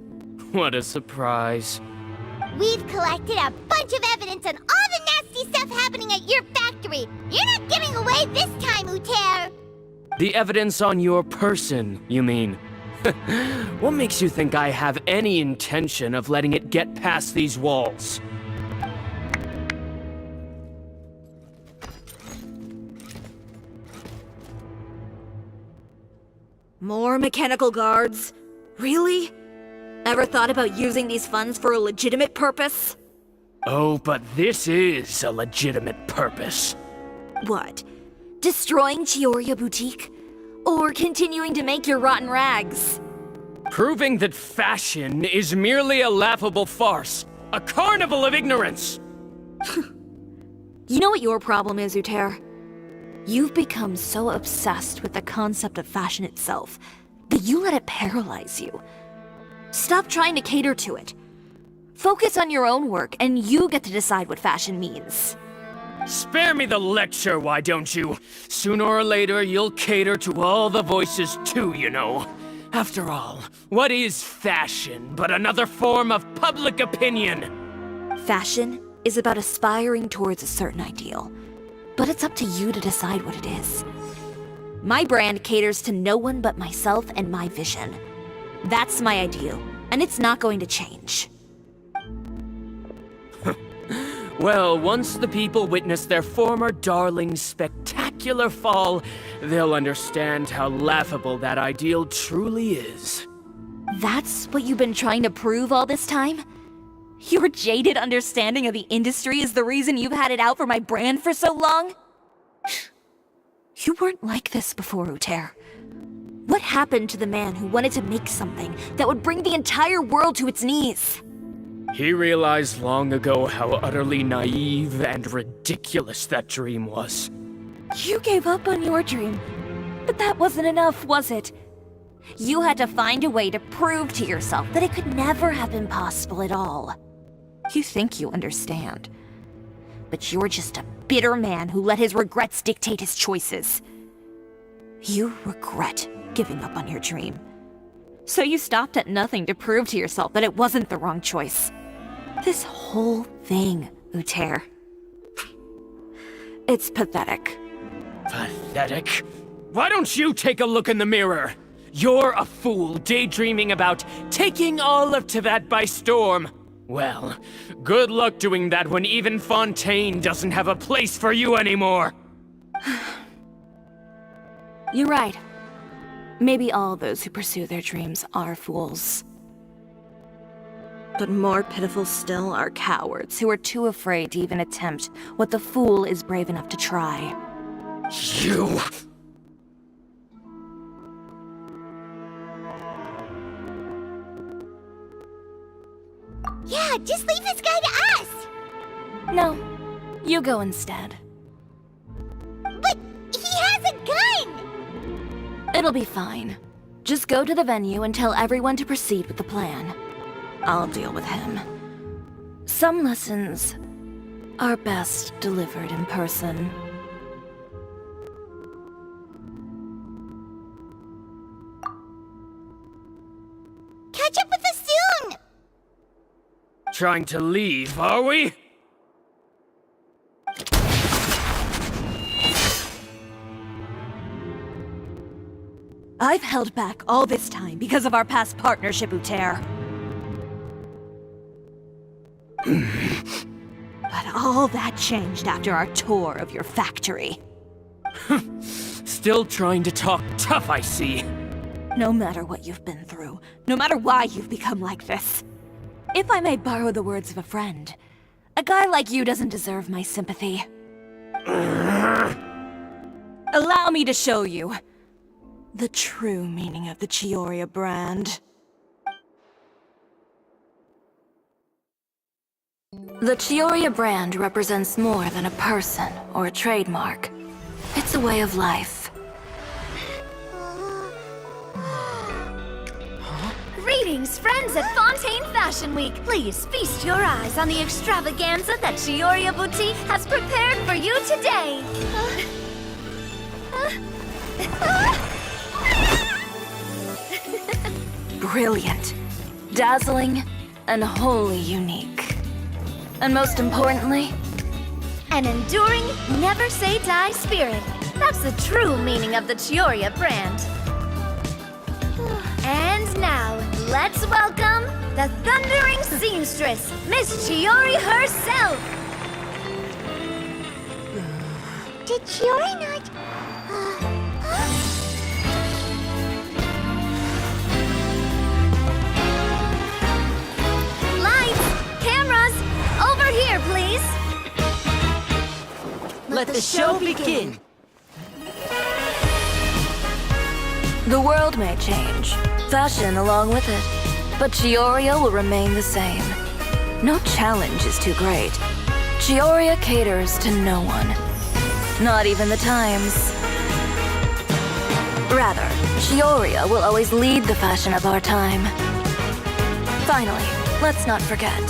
What a surprise. We've collected a bunch of evidence on all the nasty stuff happening at your factory. You're not getting away this time, Uter. The evidence on your person, you mean? What makes you think I have any intention of letting it get past these walls? More mechanical guards? Really? Ever thought about using these funds for a legitimate purpose? Oh, but this is a legitimate purpose. What? Destroying Chioria Boutique? Or continuing to make your rotten rags? Proving that fashion is merely a laughable farce. A carnival of ignorance! You know what your problem is, Uter? You've become so obsessed with the concept of fashion itself that you let it paralyze you. Stop trying to cater to it. Focus on your own work, and you get to decide what fashion means. Spare me the lecture, why don't you? Sooner or later, you'll cater to all the voices too, you know. After all, what is fashion but another form of public opinion? Fashion is about aspiring towards a certain ideal. but it's up to you to decide what it is. My brand caters to no one but myself and my vision. That's my ideal, and it's not going to change. Well, once the people witness their former darling's spectacular fall, they'll understand how laughable that ideal truly is. That's what you've been trying to prove all this time? Your jaded understanding of the industry is the reason you've had it out for my brand for so long? You weren't like this before, Uter. What happened to the man who wanted to make something that would bring the entire world to its knees? He realized long ago how utterly naive and ridiculous that dream was. You gave up on your dream, but that wasn't enough, was it? You had to find a way to prove to yourself that it could never have been possible at all. You think you understand, but you're just a bitter man who let his regrets dictate his choices. You regret giving up on your dream. So you stopped at nothing to prove to yourself that it wasn't the wrong choice. This whole thing, Uter. It's pathetic. Pathetic? Why don't you take a look in the mirror? You're a fool daydreaming about taking all of Teyvat by storm. Well, good luck doing that when even Fontaine doesn't have a place for you anymore. You're right. Maybe all those who pursue their dreams are fools. But more pitiful still are cowards who are too afraid to even attempt what the fool is brave enough to try. You... Yeah, just leave this guy to us! No, you go instead. But he has a gun! It'll be fine. Just go to the venue and tell everyone to proceed with the plan. I'll deal with him. Some lessons are best delivered in person. Catch up with us soon! Trying to leave, are we? I've held back all this time because of our past partnership, Uter. But all that changed after our tour of your factory. Still trying to talk tough, I see. No matter what you've been through, no matter why you've become like this. If I may borrow the words of a friend, a guy like you doesn't deserve my sympathy. Allow me to show you the true meaning of the Chiori brand. The Chiori brand represents more than a person or a trademark. It's a way of life. Greetings, friends at Fontaine Fashion Week. Please feast your eyes on the extravaganza that Cisoria Boutique has prepared for you today. Brilliant, dazzling, and wholly unique. And most importantly, an enduring, never-say-die spirit. That's the true meaning of the Chiori brand. And now, let's welcome the thundering seamstress, Miss Chiori herself! Did Chiori not... Lights! Cameras! Over here, please! Let the show begin! the world may change, fashion along with it, but Chioria will remain the same. No challenge is too great. Chioria caters to no one. Not even the times. Rather, Chioria will always lead the fashion of our time. Finally, let's not forget.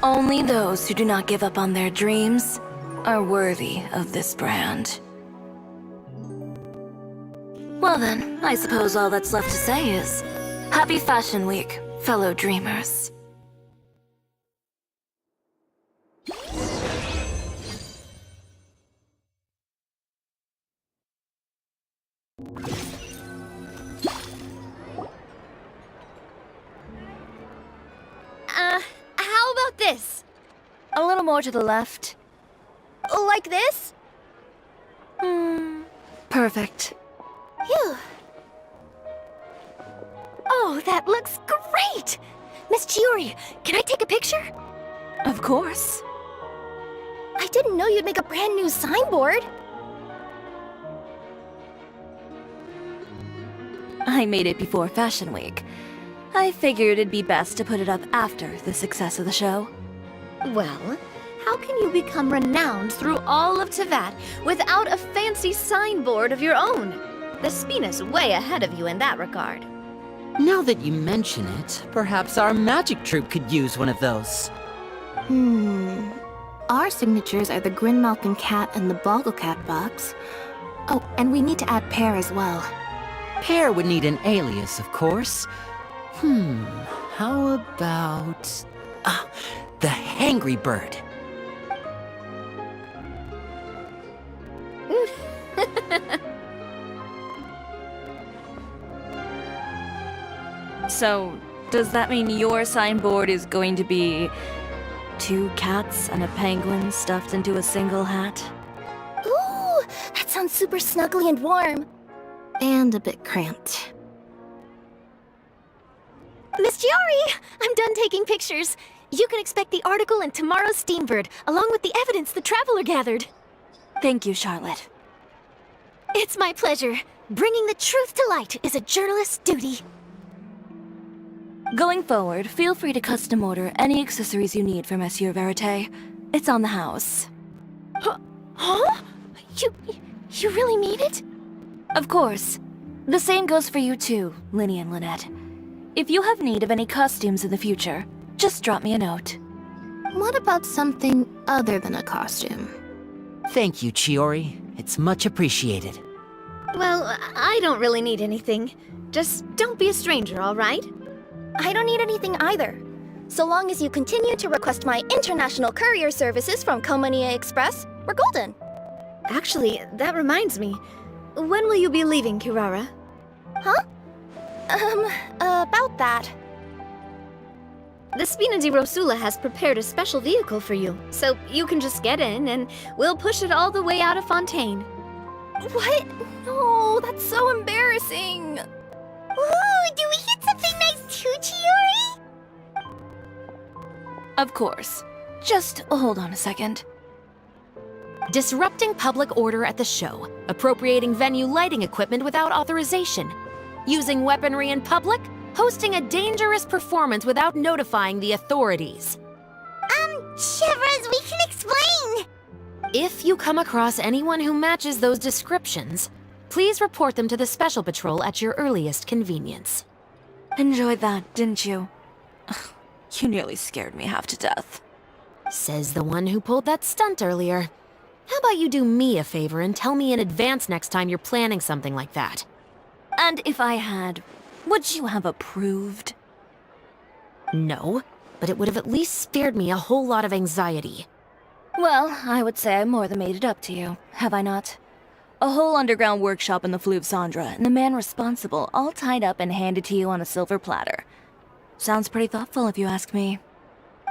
Only those who do not give up on their dreams are worthy of this brand. Well then, I suppose all that's left to say is, Happy Fashion Week, fellow dreamers. How about this? A little more to the left. Like this? Perfect. Phew. Oh, that looks great! Miss Chiori, can I take a picture? Of course. I didn't know you'd make a brand new signboard. I made it before Fashion Week. I figured it'd be best to put it up after the success of the show. Well, how can you become renowned through all of Tevat without a fancy signboard of your own? The Spina's way ahead of you in that regard. Now that you mention it, perhaps our magic troupe could use one of those. Our signatures are the Grinmalkin cat and the Bogglecat box. Oh, and we need to add Pear as well. Pear would need an alias, of course. How about... the Hangry Bird. So, does that mean your signboard is going to be 2 cats and a penguin stuffed into a single hat? Ooh, that sounds super snuggly and warm. And a bit cramped. Miss Chiori, I'm done taking pictures. You can expect the article in tomorrow's Steambird, along with the evidence the Traveler gathered. Thank you, Charlotte. It's my pleasure. Bringing the truth to light is a journalist's duty. Going forward, feel free to custom order any accessories you need for Monsieur Verite. It's on the house. Huh? You really mean it? Of course. The same goes for you too, Linny and Lynette. If you have need of any costumes in the future, just drop me a note. What about something other than a costume? Thank you, Chiori. It's much appreciated. Well, I don't really need anything. Just don't be a stranger, all right? I don't need anything either. So long as you continue to request my international courier services from Komania Express, we're golden. Actually, that reminds me. When will you be leaving, Kirara? Huh? About that. The Spina di Rosula has prepared a special vehicle for you, so you can just get in and we'll push it all the way out of Fontaine. What? No, that's so embarrassing. Ooh, do we get something nice too, Chiori? Of course. Just hold on a second. Disrupting public order at the show, appropriating venue lighting equipment without authorization, using weaponry in public, hosting a dangerous performance without notifying the authorities. Shivers, we can explain! If you come across anyone who matches those descriptions, please report them to the Special Patrol at your earliest convenience. Enjoyed that, didn't you? Ugh, you nearly scared me half to death. Says the one who pulled that stunt earlier. How about you do me a favor and tell me in advance next time you're planning something like that? And if I had, would you have approved? No, but it would have at least spared me a whole lot of anxiety. Well, I would say I more than made it up to you, have I not? A whole underground workshop in the Fleuve Cendra, and the man responsible all tied up and handed to you on a silver platter. Sounds pretty thoughtful if you ask me.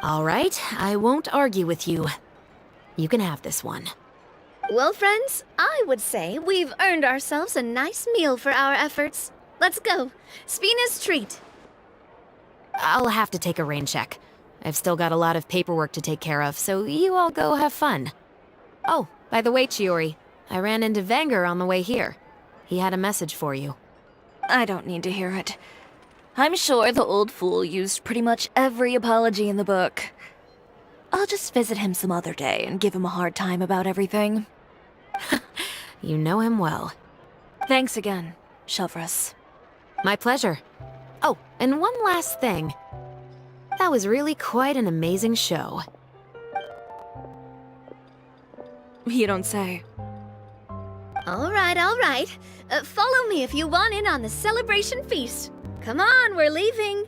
All right, I won't argue with you. You can have this one. Well, friends, I would say we've earned ourselves a nice meal for our efforts. Let's go. Spina's treat. I'll have to take a rain check. I've still got a lot of paperwork to take care of, so you all go have fun. Oh, by the way, Chiori, I ran into Venger on the way here. He had a message for you. I don't need to hear it. I'm sure the old fool used pretty much every apology in the book. I'll just visit him some other day and give him a hard time about everything. You know him well. Thanks again, Shelvrus. My pleasure. Oh, and one last thing. That was really quite an amazing show. You don't say. All right, all right. Follow me if you want in on the celebration feast. Come on, we're leaving.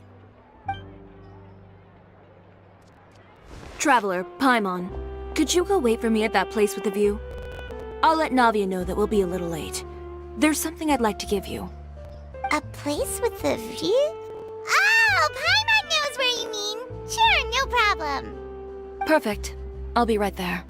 Traveler, Paimon, could you go wait for me at that place with the view? I'll let Navia know that we'll be a little late. There's something I'd like to give you. A place with a view? Oh, Paimon knows where you mean. Sure, no problem. Perfect. I'll be right there.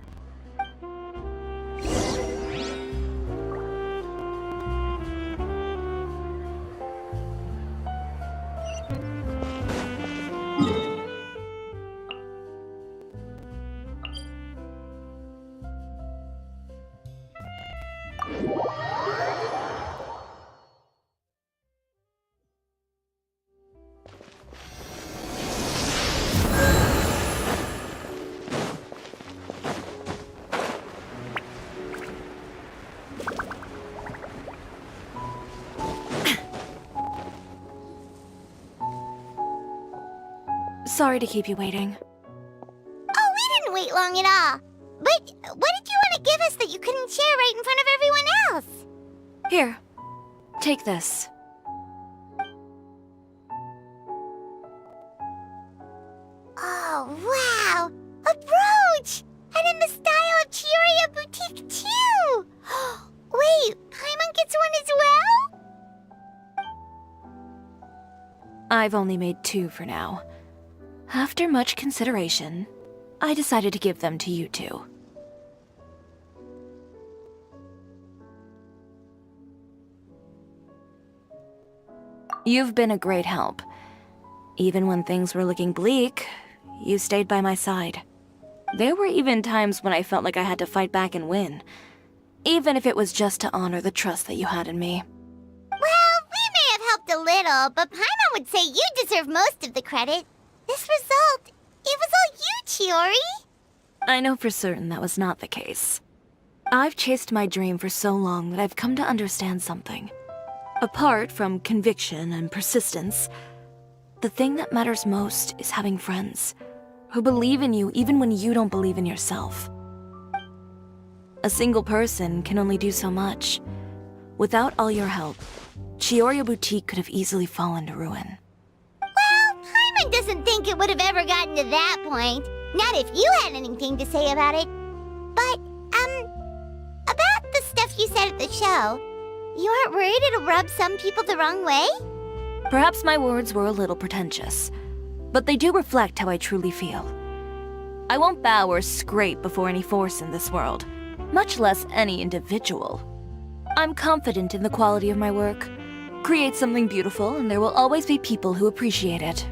Sorry to keep you waiting. Oh, we didn't wait long at all. But what did you want to give us that you couldn't share right in front of everyone else? Here, take this. Oh, wow! A brooch! And in the style of Cisoria Boutique, too! Wait, Paimon gets one as well? I've only made 2 for now. After much consideration, I decided to give them to you two. You've been a great help. Even when things were looking bleak, you stayed by my side. There were even times when I felt like I had to fight back and win, even if it was just to honor the trust that you had in me. Well, we may have helped a little, but Paimon would say you deserve most of the credit. This result, it was all you, Chiori. I know for certain that was not the case. I've chased my dream for so long that I've come to understand something. Apart from conviction and persistence, the thing that matters most is having friends who believe in you even when you don't believe in yourself. A single person can only do so much. Without all your help, Chiori Boutique could have easily fallen to ruin. Well, Paimon doesn't think it would have ever gotten to that point. Not if you had anything to say about it. But, about the stuff you said at the show, you aren't worried it'll rub some people the wrong way? Perhaps my words were a little pretentious, but they do reflect how I truly feel. I won't bow or scrape before any force in this world, much less any individual. I'm confident in the quality of my work. Create something beautiful, and there will always be people who appreciate it.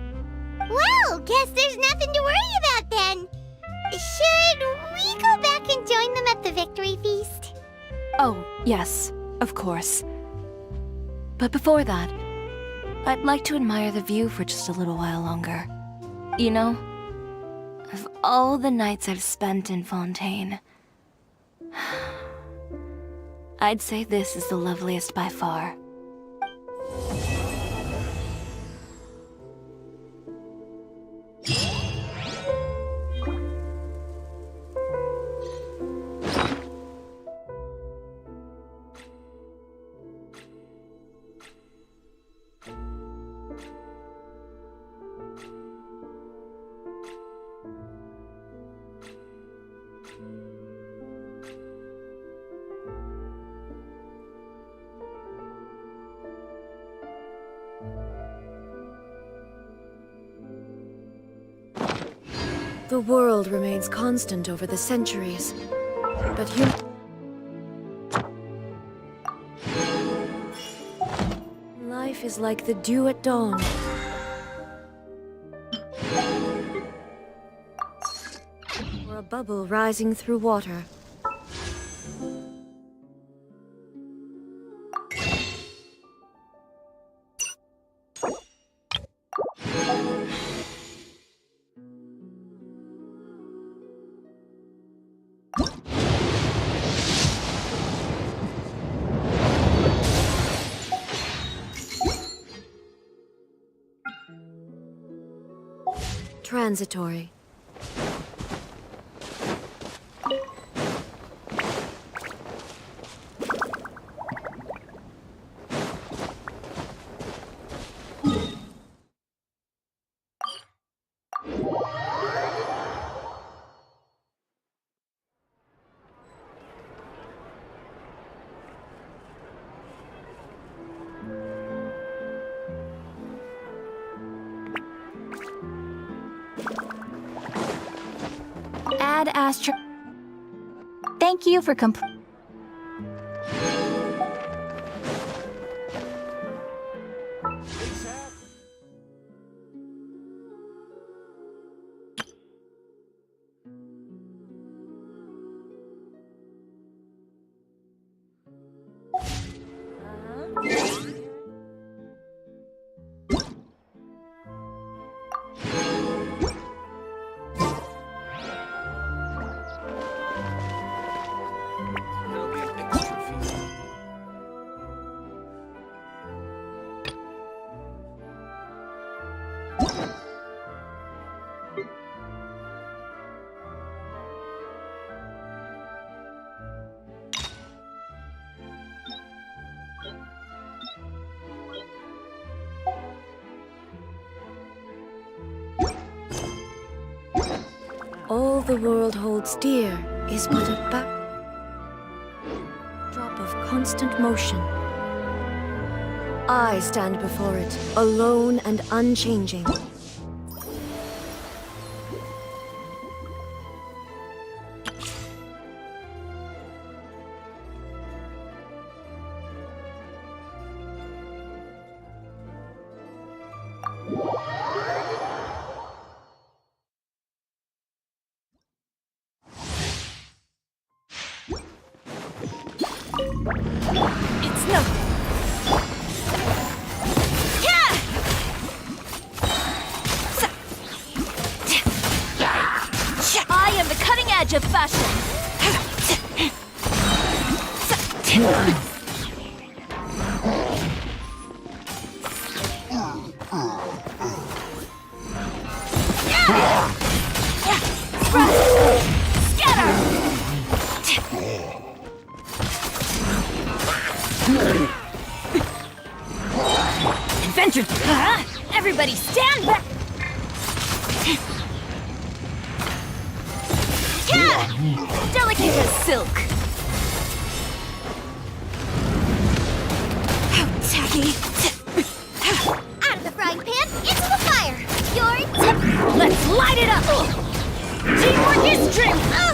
Well, guess there's nothing to worry about then. Should we go back and join them at the victory feast? Oh, yes, of course. But before that, I'd like to admire the view for just a little while longer. You know, of all the nights I've spent in Fontaine, I'd say this is the loveliest by far. The world remains constant over the centuries, but life is like the dew at dawn. Or a bubble rising through water. Transitory. Ad Astra. Thank you for All the world holds dear is but a drop of constant motion. I stand before it, alone and unchanging. It's no. I am the cutting edge of fashion. Adventure! Everybody stand back! Delicate as silk. How tacky! Out of the frying pan, into the fire! Let's light it up! Teamwork is strength!